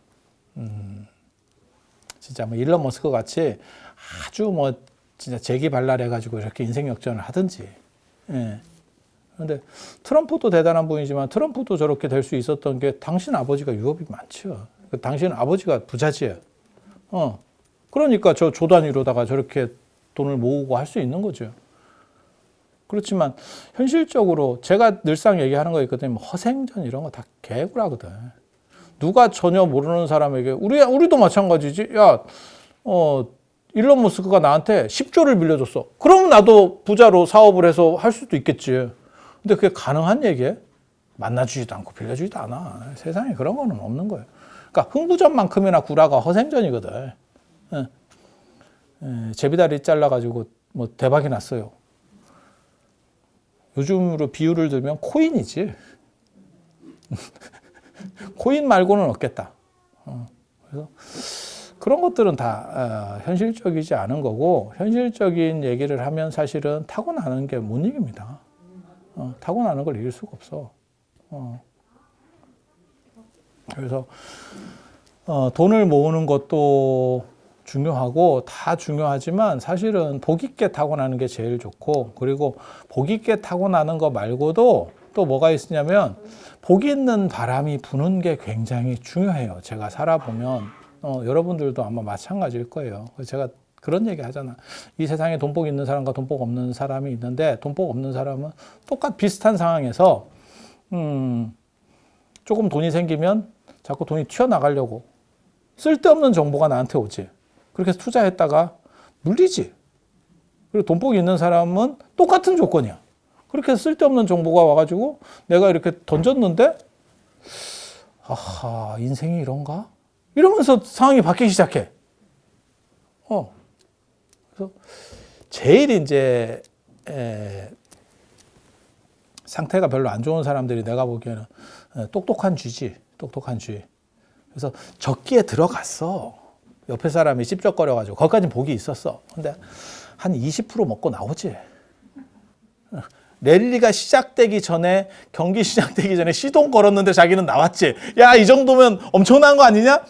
진짜 뭐 일론 머스크 같이 아주 뭐 진짜 재기발랄해가지고 이렇게 인생 역전을 하든지. 예. 그런데 트럼프도 대단한 분이지만 트럼프도 저렇게 될 수 있었던 게 당신 아버지가 유업이 많죠. 당신 아버지가 부자지예요. 그러니까 저 조 단위로다가 저렇게 돈을 모으고 할 수 있는 거죠. 그렇지만 현실적으로 제가 늘상 얘기하는 거 있거든요. 허생전 이런 거 다 개구라거든. 누가 전혀 모르는 사람에게 우리도 마찬가지지. 야, 일론 머스크가 나한테 10조를 빌려줬어. 그럼 나도 부자로 사업을 해서 할 수도 있겠지. 근데 그게 가능한 얘기에 만나주지도 않고 빌려주지도 않아. 세상에 그런 거는 없는 거예요. 그러니까 흥부전만큼이나 구라가 허생전이거든. 제비다리 잘라가지고 뭐 대박이 났어요. 요즘으로 비유를 들면 코인이지. 코인 말고는 없겠다. 그래서 그런 것들은 다 현실적이지 않은 거고, 현실적인 얘기를 하면 사실은 타고나는 게 못 이깁니다. 타고나는 걸 이길 수가 없어. 그래서 돈을 모으는 것도 중요하고 다 중요하지만 사실은 복 있게 타고나는 게 제일 좋고, 그리고 복 있게 타고나는 거 말고도 또 뭐가 있으냐면 복 있는 바람이 부는 게 굉장히 중요해요. 제가 살아보면 여러분들도 아마 마찬가지일 거예요. 제가 그런 얘기 하잖아. 이 세상에 돈복 있는 사람과 돈복 없는 사람이 있는데, 돈복 없는 사람은 똑같 비슷한 상황에서 조금 돈이 생기면 자꾸 돈이 튀어나가려고 쓸데없는 정보가 나한테 오지. 그렇게 해서 투자했다가 물리지. 그리고 돈복이 있는 사람은 똑같은 조건이야. 그렇게 해서 쓸데없는 정보가 와가지고 내가 이렇게 던졌는데, 아하, 인생이 이런가? 이러면서 상황이 바뀌기 시작해. 그래서 제일 이제 상태가 별로 안 좋은 사람들이 내가 보기에는 똑똑한 쥐지. 똑똑한 쥐. 그래서 적기에 들어갔어. 옆에 사람이 찝쩍거려가지고 거기까지는 복이 있었어. 근데 한 20% 먹고 나오지. 랠리가 시작되기 전에, 경기 시작되기 전에 시동 걸었는데 자기는 나왔지. 야, 이 정도면 엄청난 거 아니냐?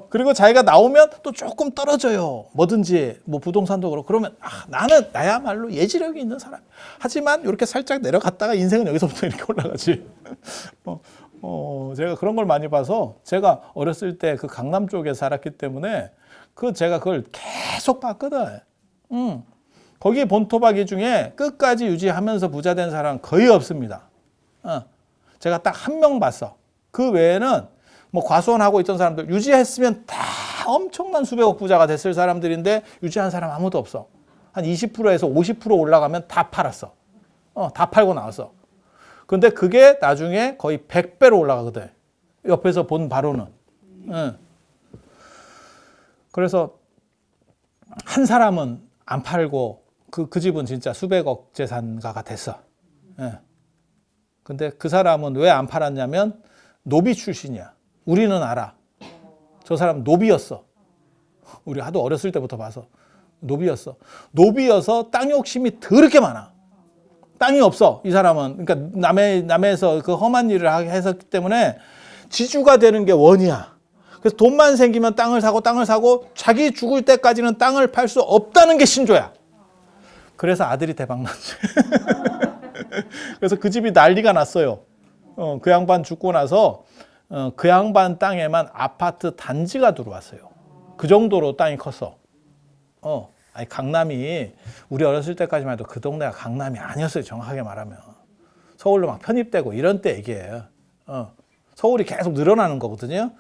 그리고 자기가 나오면 또 조금 떨어져요. 뭐든지, 뭐 부동산도 그렇고. 그러면 나야말로 예지력이 있는 사람. 하지만 이렇게 살짝 내려갔다가 인생은 여기서부터 이렇게 올라가지. 제가 그런 걸 많이 봐서, 제가 어렸을 때 그 강남 쪽에 살았기 때문에 제가 그걸 계속 봤거든. 거기 본토박이 중에 끝까지 유지하면서 부자 된 사람 거의 없습니다. 제가 딱 한 명 봤어. 그 외에는 뭐 과수원하고 있던 사람들 유지했으면 다 엄청난 수백억 부자가 됐을 사람들인데 유지한 사람 아무도 없어. 한 20%에서 50% 올라가면 다 팔았어. 다 팔고 나왔어. 근데 그게 나중에 거의 100배로 올라가거든. 옆에서 본 바로는. 그래서 한 사람은 안 팔고 그 집은 진짜 수백억 재산가가 됐어. 근데 그 사람은 왜 안 팔았냐면 노비 출신이야. 우리는 알아. 저 사람 노비였어. 우리 하도 어렸을 때부터 봐서. 노비였어. 노비여서 땅 욕심이 더럽게 많아. 땅이 없어, 이 사람은. 그러니까 남에서 그 험한 일을 했었기 때문에 지주가 되는 게 원이야. 그래서 돈만 생기면 땅을 사고 자기 죽을 때까지는 땅을 팔 수 없다는 게 신조야. 그래서 아들이 대박 났지. 그래서 그 집이 난리가 났어요. 그 양반 죽고 나서 그 양반 땅에만 아파트 단지가 들어왔어요. 그 정도로 땅이 컸어. 아니, 강남이 우리 어렸을 때까지만 해도 그 동네가 강남이 아니었어요. 정확하게 말하면. 서울로 막 편입되고 이런 때 얘기예요. 서울이 계속 늘어나는 거거든요.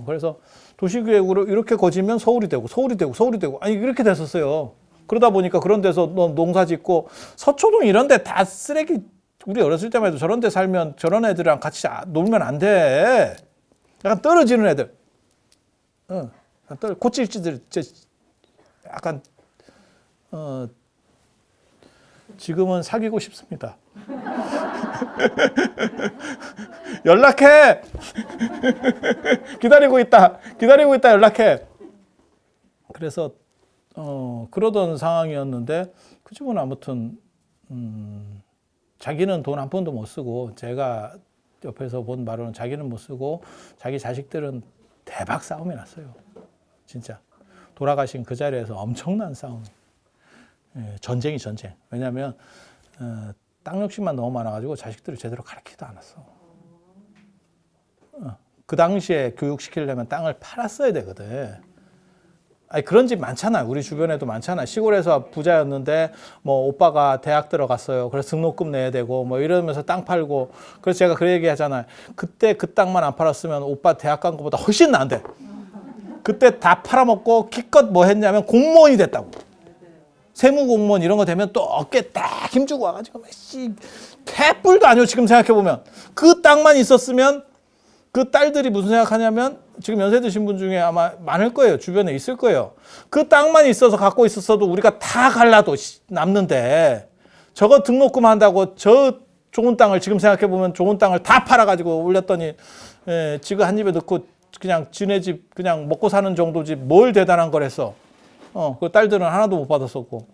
그래서 도시계획으로 이렇게 거지면 서울이 되고 아니 이렇게 됐었어요. 그러다 보니까 그런 데서 농사 짓고, 서초동 이런 데 다 쓰레기, 우리 어렸을 때만 해도 저런 데 살면 저런 애들이랑 같이 놀면 안 돼. 약간 떨어지는 애들. 코찔찌들, 약간 지금은 사귀고 싶습니다. 연락해. 기다리고 있다 연락해. 그래서 그러던 상황이었는데, 그 집은 아무튼 자기는 돈 한 푼도 못 쓰고, 제가 옆에서 본 바로는 자기는 못 쓰고 자기 자식들은 대박 싸움이 났어요. 진짜 돌아가신 그 자리에서 엄청난 싸움. 전쟁이 전쟁. 왜냐하면 땅 욕심만 너무 많아가지고 자식들을 제대로 가르치지도 않았어. 그 당시에 교육시키려면 땅을 팔았어야 되거든. 아니, 그런 집 많잖아. 우리 주변에도 많잖아. 시골에서 부자였는데 뭐 오빠가 대학 들어갔어요. 그래서 등록금 내야 되고 뭐 이러면서 땅 팔고. 그래서 제가 그 얘기 하잖아요. 그때 그 땅만 안 팔았으면 오빠 대학 간 것보다 훨씬 나은데. 그때 다 팔아먹고 기껏 뭐 했냐면 공무원이 됐다고. 세무공무원 이런 거 되면 또 어깨 딱 힘주고 와가지고 개뿔도 아니요. 지금 생각해보면 그 땅만 있었으면, 그 딸들이 무슨 생각하냐면, 지금 연세 드신 분 중에 아마 많을 거예요. 주변에 있을 거예요. 그 땅만 있어서 갖고 있었어도 우리가 다 갈라도 남는데, 저거 등록금 한다고 저 좋은 땅을 지금 생각해 보면 좋은 땅을 다 팔아가지고 올렸더니 지가 한 입에 넣고 그냥 지네 집 그냥 먹고 사는 정도지 뭘 대단한 걸 했어. 그 딸들은 하나도 못 받았었고.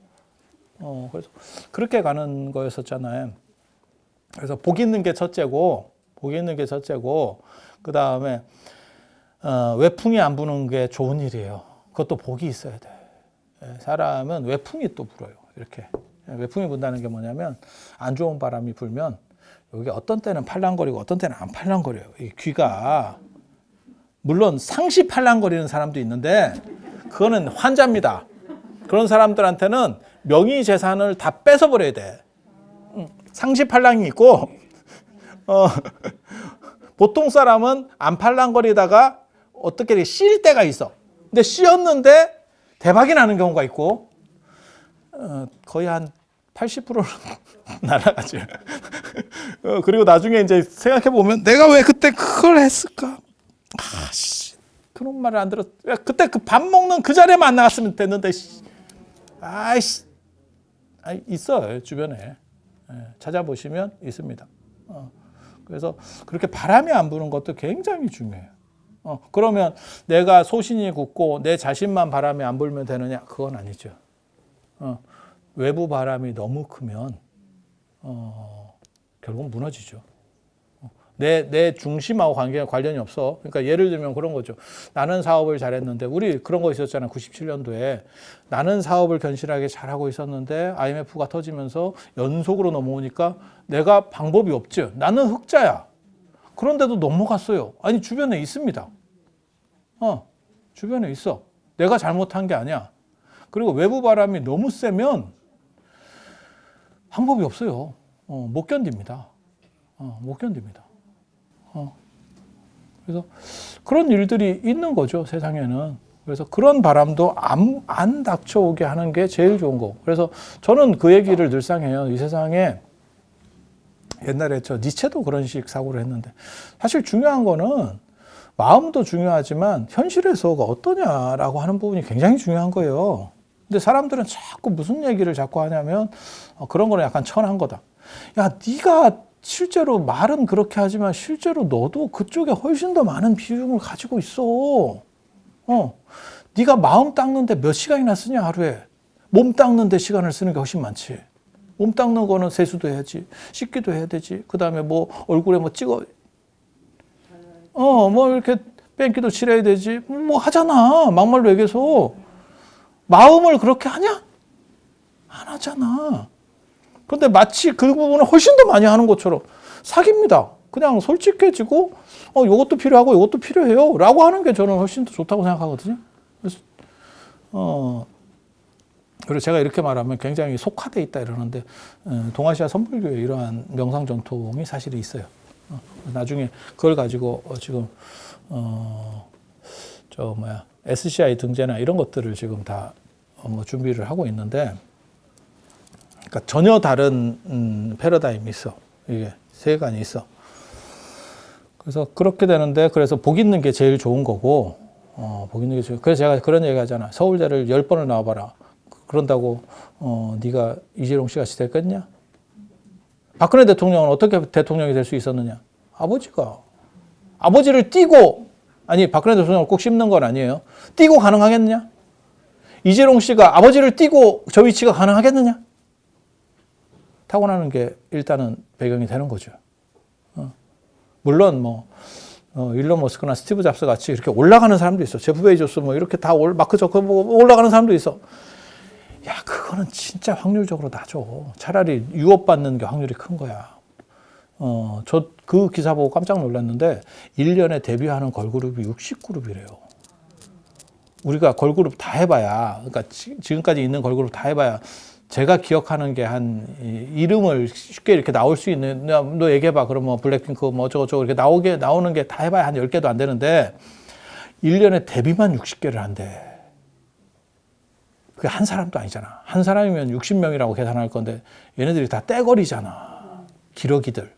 그래서 그렇게 가는 거였었잖아요. 그래서 복 있는 게 첫째고, 그 다음에 외풍이 안 부는 게 좋은 일이에요. 그것도 복이 있어야 돼. 사람은 외풍이 또 불어요. 이렇게 외풍이 분다는 게 뭐냐면 안 좋은 바람이 불면 여기 어떤 때는 팔랑거리고 어떤 때는 안 팔랑거려요. 이 귀가 물론 상시 팔랑거리는 사람도 있는데 그거는 환자입니다. 그런 사람들한테는 명의 재산을 다 뺏어버려야 돼. 상시 팔랑이 있고 보통 사람은 안 팔랑거리다가 어떻게 씌일 때가 있어. 근데 씌었는데 대박이 나는 경우가 있고 거의 한 80%는 날아가죠. 그리고 나중에 이제 생각해 보면 내가 왜 그때 그걸 했을까? 아씨, 그런 말을 안 들었. 그때 그 밥 먹는 그 자리에만 안 나갔으면 됐는데. 아이씨, 있어요 주변에. 찾아보시면 있습니다. 그래서 그렇게 바람이 안 부는 것도 굉장히 중요해요. 그러면 내가 소신이 굳고 내 자신만 바람이 안 불면 되느냐? 그건 아니죠. 외부 바람이 너무 크면 결국 무너지죠. 내 중심하고 관련이 없어. 그러니까 예를 들면 그런 거죠. 나는 사업을 잘했는데 우리 그런 거 있었잖아. 97년도에 나는 사업을 견실하게 잘하고 있었는데 IMF가 터지면서 연속으로 넘어오니까 내가 방법이 없죠. 나는 흑자야. 그런데도 넘어갔어요. 아니 주변에 있습니다. 주변에 있어. 내가 잘못한 게 아니야. 그리고 외부 바람이 너무 세면 방법이 없어요. 못 견딥니다. 못 견딥니다. 그래서 그런 일들이 있는 거죠, 세상에는. 그래서 그런 바람도 안 닥쳐오게 하는 게 제일 좋은 거. 그래서 저는 그 얘기를 늘상 해요. 이 세상에 옛날에 저 니체도 그런 식 사고를 했는데 사실 중요한 거는 마음도 중요하지만 현실에서가 어떠냐라고 하는 부분이 굉장히 중요한 거예요. 근데 사람들은 자꾸 무슨 얘기를 자꾸 하냐면 그런 거는 약간 천한 거다. 야, 네가 실제로 말은 그렇게 하지만 실제로 너도 그쪽에 훨씬 더 많은 비중을 가지고 있어. 네가 마음 닦는데 몇 시간이나 쓰냐 하루에. 몸 닦는데 시간을 쓰는 게 훨씬 많지. 몸 닦는 거는 세수도 해야지. 씻기도 해야 되지. 그 다음에 뭐 얼굴에 뭐 찍어. 뭐 이렇게 뺑기도 칠해야 되지. 뭐 하잖아. 막말로 얘기해서. 마음을 그렇게 하냐? 안 하잖아. 그런데 마치 그 부분을 훨씬 더 많이 하는 것처럼 사기입니다. 그냥 솔직해지고 이것도 필요하고 이것도 필요해요 라고 하는 게 저는 훨씬 더 좋다고 생각하거든요. 그래서 그리고 제가 이렇게 말하면 굉장히 속화돼 있다 이러는데 동아시아 선불교에 이러한 명상 전통이 사실 있어요. 나중에 그걸 가지고 지금 SCI 등재나 이런 것들을 지금 다 준비를 하고 있는데, 그러니까 전혀 다른 패러다임이 있어. 이게 세계관이 있어. 그래서 그렇게 되는데, 그래서 복 있는 게 제일 좋은 거고, 복 있는 게 제일. 그래서 제가 그런 얘기 하잖아. 서울대를 10번을 나와봐라. 그런다고 네가 이재용 씨가 됐겠냐? 박근혜 대통령은 어떻게 대통령이 될 수 있었느냐? 아버지를 띄고, 아니 박근혜 대통령을 꼭 씹는 건 아니에요. 띄고 가능하겠느냐? 이재용 씨가 아버지를 띄고 저 위치가 가능하겠느냐? 타고나는 게 일단은 배경이 되는 거죠. 물론 뭐 일론 머스크나 스티브 잡스 같이 이렇게 올라가는 사람도 있어. 제프 베이조스 뭐 이렇게 다 마크 저커버그 올라가는 사람도 있어. 야, 그거는 진짜 확률적으로 낮죠. 차라리 유업받는 게 확률이 큰 거야. 저 그 기사 보고 깜짝 놀랐는데 1년에 데뷔하는 걸그룹이 60그룹이래요. 우리가 걸그룹 다 해봐야, 그러니까 지금까지 있는 걸그룹 다 해봐야 제가 기억하는 게 한 이름을 쉽게 이렇게 나올 수 있는, 너 얘기해봐. 그럼 뭐 블랙핑크 뭐 어쩌고저쩌고 이렇게 나오는 게 다 해봐야 한 10개도 안 되는데 1년에 데뷔만 60개를 한대. 그게 한 사람도 아니잖아. 한 사람이면 60명이라고 계산할 건데 얘네들이 다 떼거리잖아. 기러기들.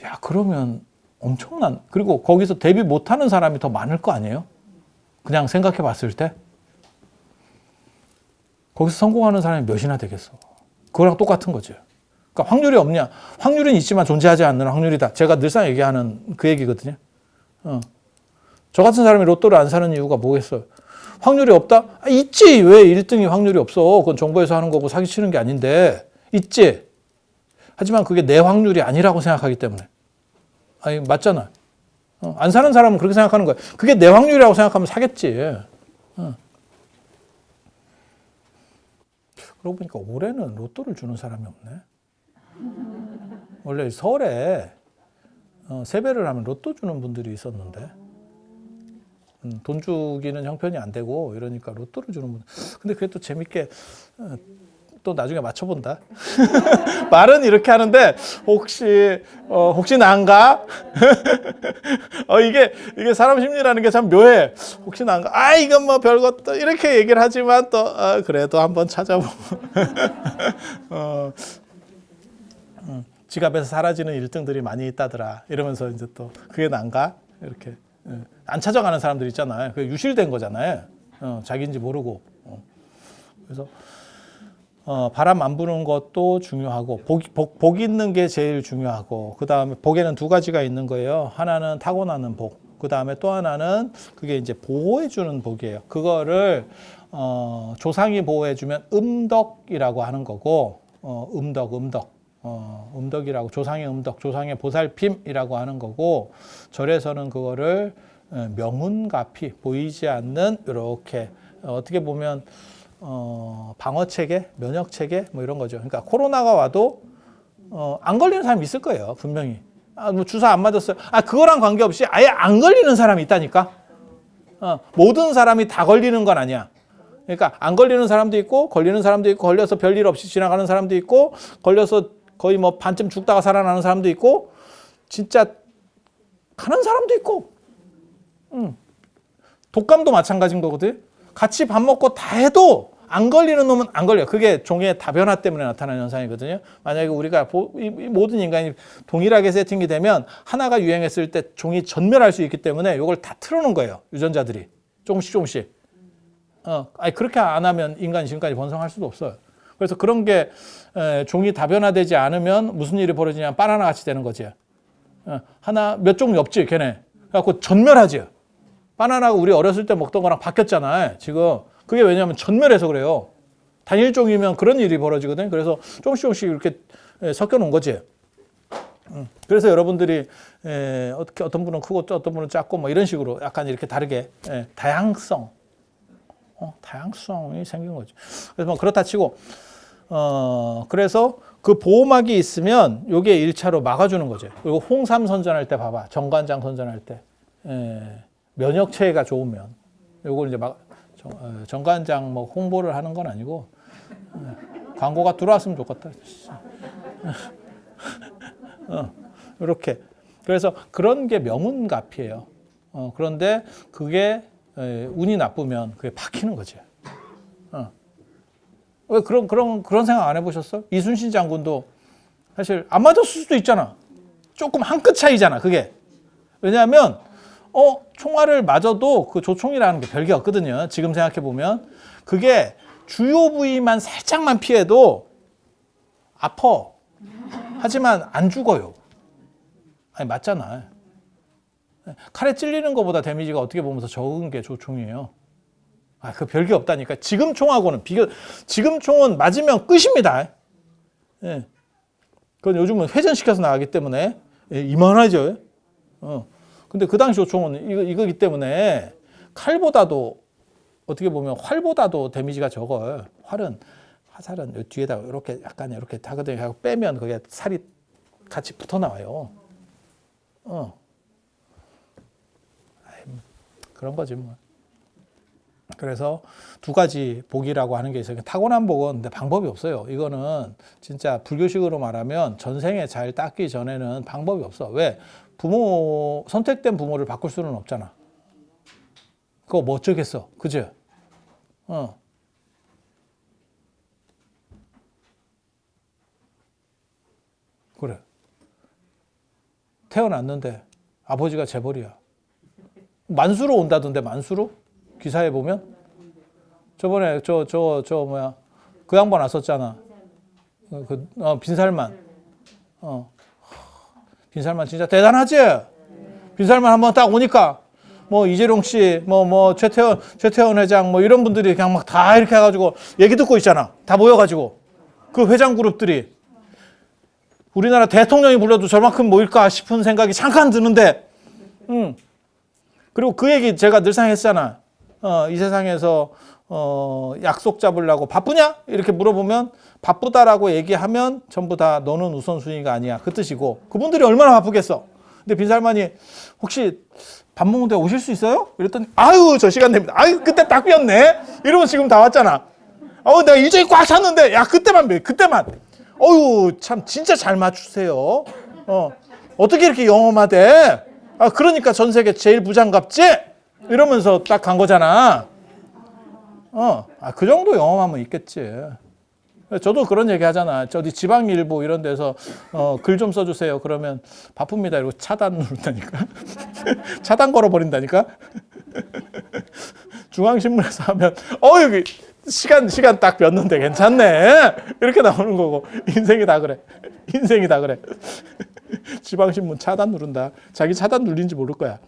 야, 그러면 엄청난, 그리고 거기서 데뷔 못하는 사람이 더 많을 거 아니에요? 그냥 생각해 봤을 때. 거기서 성공하는 사람이 몇이나 되겠어. 그거랑 똑같은 거죠. 그러니까 확률이 없냐? 확률은 있지만 존재하지 않는 확률이다. 제가 늘상 얘기하는 그 얘기거든요. 저 같은 사람이 로또를 안 사는 이유가 뭐겠어요? 확률이 없다? 있지. 왜 1등이 확률이 없어? 그건 정부에서 하는 거고 사기치는 게 아닌데. 있지. 하지만 그게 내 확률이 아니라고 생각하기 때문에. 아니, 맞잖아. 안 사는 사람은 그렇게 생각하는 거야. 그게 내 확률이라고 생각하면 사겠지. 그러고 보니까 올해는 로또를 주는 사람이 없네. 원래 설에 세배를 하면 로또 주는 분들이 있었는데 돈 주기는 형편이 안 되고 이러니까 로또를 주는 분. 근데 그게 또 재밌게 또 나중에 맞춰본다. 말은 이렇게 하는데 혹시 난가? 이게 사람 심리라는 게 참 묘해. 혹시 난가? 이건 뭐 별것도 이렇게 얘기를 하지만 또 그래도 한번 찾아보고 지갑에서 사라지는 1등들이 많이 있다더라. 이러면서 이제 또 그게 난가? 이렇게 안 찾아가는 사람들 있잖아요. 그게 유실된 거잖아요. 자기인지 모르고. 그래서 바람 안 부는 것도 중요하고 복 있는 게 제일 중요하고 그 다음에 복에는 두 가지가 있는 거예요. 하나는 타고나는 복, 그 다음에 또 하나는 그게 이제 보호해 주는 복이에요. 그거를 조상이 보호해 주면 음덕이라고 하는 거고 음덕이라고 조상의 음덕, 조상의 보살핌이라고 하는 거고 절에서는 그거를 명운가피 보이지 않는 이렇게 어떻게 보면 방어 체계, 면역 체계 뭐 이런 거죠. 그러니까 코로나가 와도 안 걸리는 사람이 있을 거예요, 분명히. 뭐 주사 안 맞았어요. 그거랑 관계없이 아예 안 걸리는 사람이 있다니까. 모든 사람이 다 걸리는 건 아니야. 그러니까 안 걸리는 사람도 있고 걸리는 사람도 있고 걸려서 별일 없이 지나가는 사람도 있고 걸려서 거의 뭐 반쯤 죽다가 살아나는 사람도 있고 진짜 가는 사람도 있고. 독감도 마찬가지인 거거든. 같이 밥 먹고 다 해도 안 걸리는 놈은 안 걸려요. 그게 종의 다변화 때문에 나타나는 현상이거든요. 만약에 우리가 이 모든 인간이 동일하게 세팅이 되면 하나가 유행했을 때 종이 전멸할 수 있기 때문에 이걸 다 틀어놓은 거예요. 유전자들이. 조금씩. 그렇게 안 하면 인간이 지금까지 번성할 수도 없어요. 그래서 그런 게 종이 다변화되지 않으면 무슨 일이 벌어지냐면 바나나 같이 되는 거지. 하나 몇 종류 없지 걔네. 그래갖고 전멸하지. 바나나가 우리 어렸을 때 먹던 거랑 바뀌었잖아요. 지금 그게 왜냐하면 전멸해서 그래요. 단일종이면 그런 일이 벌어지거든요. 그래서 조금씩 이렇게 섞여 놓은 거지. 그래서 여러분들이 어떻게 어떤 분은 크고 어떤 분은 작고 뭐 이런 식으로 약간 이렇게 다르게 다양성이 생긴 거죠. 그래서 뭐 그렇다 치고 그래서 그 보호막이 있으면 요게 1차로 막아주는 거죠. 그리고 홍삼 선전할 때 봐봐. 정관장 선전할 때 면역 체계가 좋으면 요걸 이제 정관장 뭐 홍보를 하는 건 아니고 광고가 들어왔으면 좋겠다. 이렇게 그래서 그런 게 명운갑이에요. 그런데 그게 운이 나쁘면 그게 박히는 거지. 왜 그런 생각 안 해보셨어? 이순신 장군도 사실 안 맞았을 수도 있잖아. 조금 한 끗 차이잖아. 그게 왜냐하면 총알을 맞아도 그 조총이라는 게 별게 없거든요. 지금 생각해 보면 그게 주요 부위만 살짝만 피해도 아파. 하지만 안 죽어요. 맞잖아. 칼에 찔리는 것보다 데미지가 어떻게 보면 더 적은 게 조총이에요. 그 별게 없다니까. 지금 총하고는 지금 총은 맞으면 끝입니다. 그건 요즘은 회전시켜서 나가기 때문에 이만하죠. 근데 그 당시 조총은 이거기 때문에 칼보다도 어떻게 보면 활보다도 데미지가 적어요. 화살은 뒤에다 이렇게 약간 이렇게 하거든요. 빼면 그게 살이 같이 붙어 나와요. 그런 거지 뭐. 그래서 두 가지 복이라고 하는 게 있어요. 타고난 복은 근데 방법이 없어요. 이거는 진짜 불교식으로 말하면 전생에 잘 닦기 전에는 방법이 없어. 왜? 선택된 부모를 바꿀 수는 없잖아. 그거 뭐 어쩌겠어. 그죠? 그래. 태어났는데 아버지가 재벌이야. 만수로 온다던데, 만수로? 기사에 보면? 저번에 그 양반 왔었잖아. 빈살만. 빈살만 진짜 대단하지? 빈살만 한번 딱 오니까 뭐 이재룡 씨, 뭐 최태원 회장 뭐 이런 분들이 그냥 막 다 이렇게 해가지고 얘기 듣고 있잖아. 다 모여가지고 그 회장 그룹들이 우리나라 대통령이 불러도 저만큼 모일까 싶은 생각이 잠깐 드는데, 그리고 그 얘기 제가 늘상 했잖아. 이 세상에서 약속 잡으려고 바쁘냐? 이렇게 물어보면 바쁘다라고 얘기하면 전부 다 너는 우선순위가 아니야. 그 뜻이고 그분들이 얼마나 바쁘겠어. 근데 빈살만이 혹시 밥 먹는데 오실 수 있어요? 이랬더니 아유 저 시간 됩니다. 아유 그때 딱 비었네. 이러면 지금 다 왔잖아. 내가 일정이 꽉 찼는데 야 그때만 어유 참 진짜 잘 맞추세요. 어떻게 이렇게 영험하대? 그러니까 전 세계 제일 부장갑지? 이러면서 딱 간 거잖아. 그 정도 영험하면 있겠지. 저도 그런 얘기 하잖아. 어디 지방일보 이런 데서 글 좀 써주세요. 그러면 바쁩니다. 이러고 차단 누른다니까. 차단 걸어버린다니까. 중앙신문에서 하면 여기 시간 딱 였는데 괜찮네. 이렇게 나오는 거고. 인생이 다 그래. 지방신문 차단 누른다. 자기 차단 눌린지 모를 거야.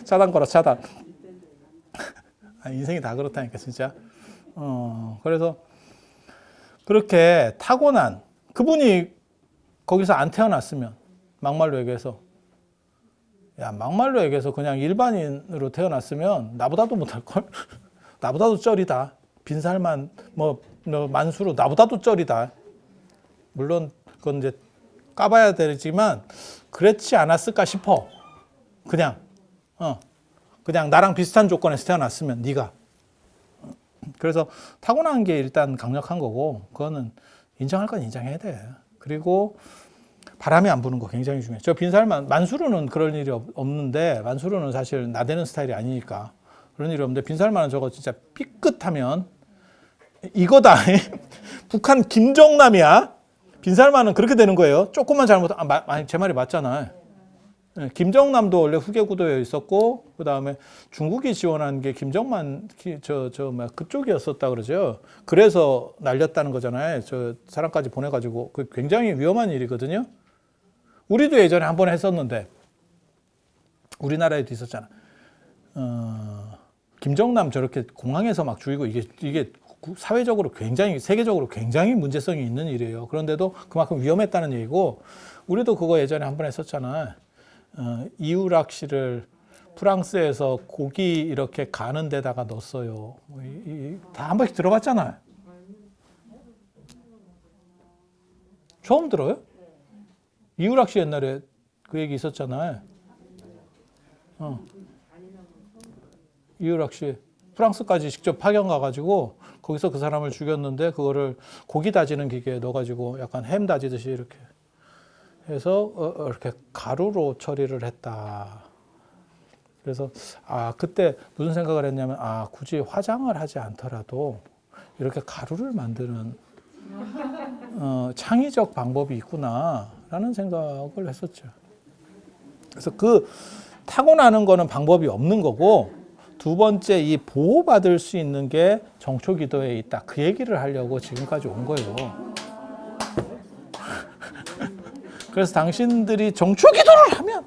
차단 걸어 차단. 인생이 다 그렇다니까 진짜. 그래서 그렇게 타고난 그분이 거기서 안 태어났으면 막말로 얘기해서 그냥 일반인으로 태어났으면 나보다도 못할걸? 나보다도 쩔이다. 빈살만 뭐 만수로 나보다도 쩔이다. 물론 그건 이제 까봐야 되지만 그렇지 않았을까 싶어. 그냥 나랑 비슷한 조건에서 태어났으면 네가. 그래서 타고난 게 일단 강력한 거고 그거는 인정할 건 인정해야 돼. 그리고 바람이 안 부는 거 굉장히 중요해. 저 빈살만 만수르는 그런 일이 없는데 만수르는 사실 나대는 스타일이 아니니까 그런 일이 없는데 빈살만은 저거 진짜 삐끗하면 이거다. 북한 김정남이야. 빈살만은 그렇게 되는 거예요. 조금만 제 말이 맞잖아. 김정남도 원래 후계 구도에 있었고 그 다음에 중국이 지원한 게 김정만 그쪽이었었다 그러죠. 그래서 날렸다는 거잖아요. 저 사람까지 보내가지고 그 굉장히 위험한 일이거든요. 우리도 예전에 한번 했었는데 우리나라에도 있었잖아. 김정남 저렇게 공항에서 막 죽이고 이게 사회적으로 굉장히 세계적으로 굉장히 문제성이 있는 일이에요. 그런데도 그만큼 위험했다는 얘기고 우리도 그거 예전에 한번 했었잖아. 이우락 씨를 프랑스에서 고기 이렇게 가는 데다가 넣었어요. 다 한 번씩 들어봤잖아요. 처음 들어요? 이우락 씨 옛날에 그 얘기 있었잖아요. 이우락 씨 프랑스까지 직접 파견 가가지고 거기서 그 사람을 죽였는데 그거를 고기 다지는 기계에 넣어가지고 약간 햄 다지듯이 이렇게 해서 이렇게 가루로 처리를 했다. 그래서 그때 무슨 생각을 했냐면 굳이 화장을 하지 않더라도 이렇게 가루를 만드는 창의적 방법이 있구나라는 생각을 했었죠. 그래서 그 타고나는 거는 방법이 없는 거고 두 번째 이 보호받을 수 있는 게 정초기도에 있다. 그 얘기를 하려고 지금까지 온 거예요. 그래서 당신들이 정초기도를 하면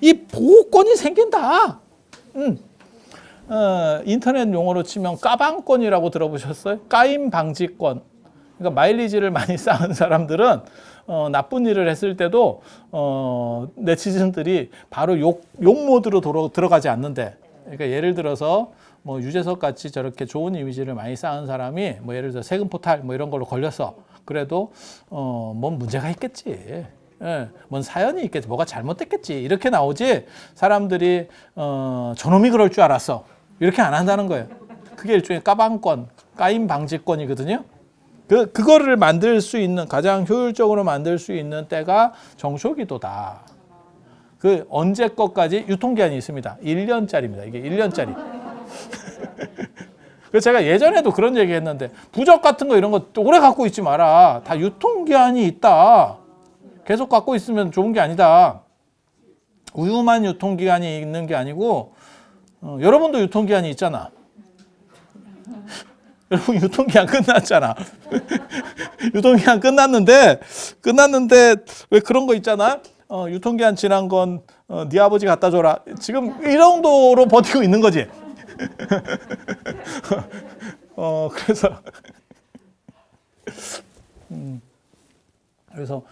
이 보호권이 생긴다. 인터넷 용어로 치면 까방권이라고 들어보셨어요? 까임 방지권. 그러니까 마일리지를 많이 쌓은 사람들은 나쁜 일을 했을 때도 네티즌들이 바로 욕 모드로 들어가지 않는데, 그러니까 예를 들어서 뭐 유재석 같이 저렇게 좋은 이미지를 많이 쌓은 사람이 뭐 예를 들어 세금 포탈 뭐 이런 걸로 걸렸어. 그래도 뭔 문제가 있겠지. 뭔 사연이 있겠지. 뭐가 잘못됐겠지. 이렇게 나오지. 사람들이 저놈이 그럴 줄 알았어. 이렇게 안 한다는 거예요. 그게 일종의 까방권, 까임 방지권이거든요. 그거를 만들 수 있는, 가장 효율적으로 만들 수 있는 때가 정초기도다. 그 언제 것까지 유통기한이 있습니다. 1년짜리입니다. 이게 1년짜리. 그래서 제가 예전에도 그런 얘기 했는데 부적 같은 거 이런 거 오래 갖고 있지 마라. 다 유통기한이 있다. 계속 갖고 있으면 좋은 게 아니다. 우유만 유통기한이 있는 게 아니고 여러분도 유통기한이 있잖아. 여러분 유통기한 끝났잖아. 유통기한 끝났는데 왜 그런 거 있잖아. 유통기한 지난 건 네 아버지 갖다 줘라. 지금 이 정도로 버티고 있는 거지. 그래서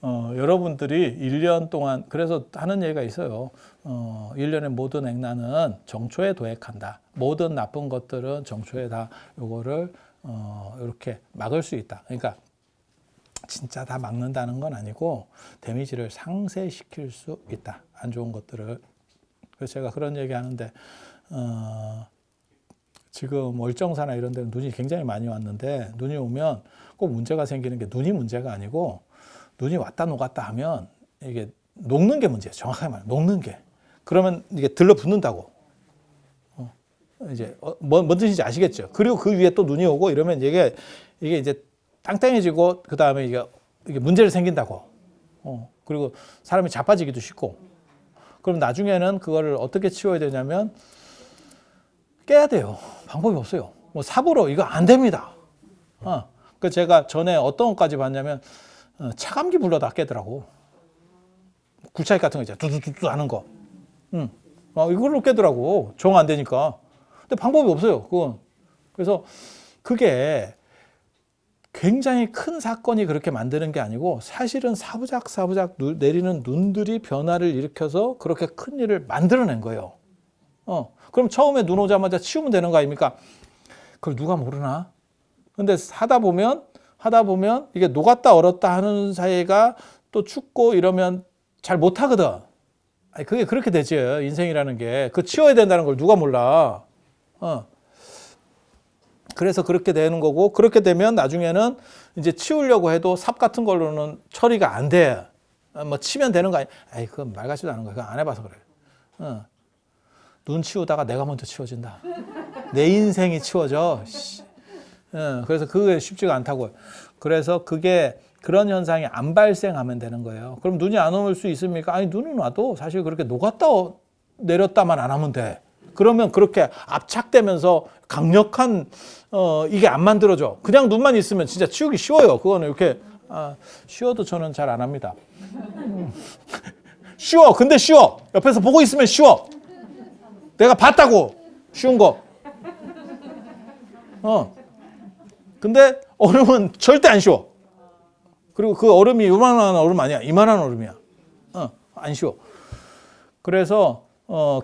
여러분들이 1년 동안 그래서 하는 얘기가 있어요. 1년의 모든 액난은 정초에 도액한다. 모든 나쁜 것들은 정초에 다 요거를 이렇게 막을 수 있다. 그러니까 진짜 다 막는다는 건 아니고 데미지를 상쇄시킬 수 있다. 안 좋은 것들을. 그래서 제가 그런 얘기 하는데 지금 월정사나 이런 데는 눈이 굉장히 많이 왔는데 눈이 오면 꼭 문제가 생기는 게 눈이 문제가 아니고 눈이 왔다 녹았다 하면 이게 녹는 게 문제예요. 정확하게 말하면 녹는 게. 그러면 이게 들러붙는다고. 이제 뭔 뜻인지 아시겠죠? 그리고 그 위에 또 눈이 오고 이러면 이게 이제 땅땅해지고 그 다음에 이게 문제를 생긴다고. 그리고 사람이 자빠지기도 쉽고. 그럼 나중에는 그거를 어떻게 치워야 되냐면 깨야 돼요. 방법이 없어요. 뭐 삽으로 이거 안 됩니다. 그 제가 전에 어떤 것까지 봤냐면 차감기 불러다 깨더라고. 굴착 같은 거 있잖아. 두두두두 하는 거. 이걸로 깨더라고. 정 안 되니까. 근데 방법이 없어요. 그건. 그래서 그게 굉장히 큰 사건이 그렇게 만드는 게 아니고 사실은 사부작 내리는 눈들이 변화를 일으켜서 그렇게 큰 일을 만들어낸 거예요. 그럼 처음에 눈 오자마자 치우면 되는 거 아닙니까? 그걸 누가 모르나? 근데 하다 보면 이게 녹았다 얼었다 하는 사이가 또 춥고 이러면 잘 못하거든. 아니, 그게 그렇게 되지. 인생이라는 게. 그 치워야 된다는 걸 누가 몰라. 그래서 그렇게 되는 거고, 그렇게 되면 나중에는 이제 치우려고 해도 삽 같은 걸로는 처리가 안 돼. 뭐 치면 되는 거 아니야. 아이, 그건 말 같지도 않은 거야. 그거 안 해봐서 그래. 눈 치우다가 내가 먼저 치워진다. 내 인생이 치워져. 그래서 그게 쉽지가 않다고요. 그래서 그게 그런 현상이 안 발생하면 되는 거예요. 그럼 눈이 안 올 수 있습니까? 아니, 눈은 와도 사실 그렇게 녹았다 내렸다만 안 하면 돼. 그러면 그렇게 압착되면서 강력한 이게 안 만들어져. 그냥 눈만 있으면 진짜 치우기 쉬워요. 그거는 이렇게 쉬워도 저는 잘 안 합니다. 쉬워. 근데 쉬워. 옆에서 보고 있으면 쉬워. 내가 봤다고. 쉬운 거. 근데 얼음은 절대 안 쉬워. 그리고 그 얼음이 요만한 얼음 아니야. 이만한 얼음이야. 안 쉬워. 그래서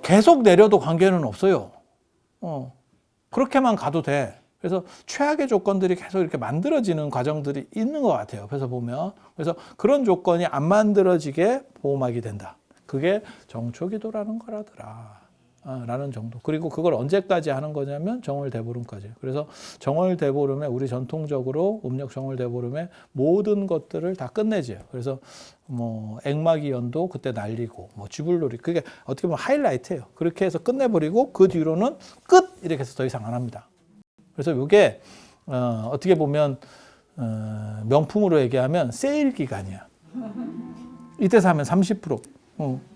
계속 내려도 관계는 없어요. 그렇게만 가도 돼. 그래서 최악의 조건들이 계속 이렇게 만들어지는 과정들이 있는 것 같아요. 옆에서 보면. 그래서 그런 조건이 안 만들어지게 보호막이 된다. 그게 정초기도라는 거라더라. 라는 정도. 그리고 그걸 언제까지 하는 거냐면 정월대보름까지. 그래서 정월대보름에 우리 전통적으로 음력 정월대보름에 모든 것들을 다 끝내지. 그래서 뭐 액마기연도 그때 날리고 뭐 쥐불놀이 그게 어떻게 보면 하이라이트예요. 그렇게 해서 끝내버리고 그 뒤로는 끝 이렇게 해서 더 이상 안 합니다. 그래서 이게 어떻게 보면 명품으로 얘기하면 세일 기간이야. 이때 사면 30%.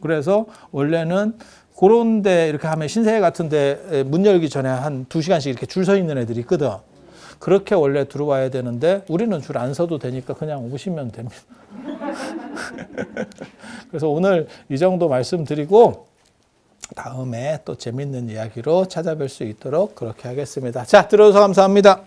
그래서 원래는 그런 데 이렇게 하면 신세계 같은 데 문 열기 전에 한 2시간씩 이렇게 줄 서 있는 애들이 있거든. 그렇게 원래 들어와야 되는데 우리는 줄 안 서도 되니까 그냥 오시면 됩니다. 그래서 오늘 이 정도 말씀드리고 다음에 또 재밌는 이야기로 찾아뵐 수 있도록 그렇게 하겠습니다. 자, 들어줘서 감사합니다.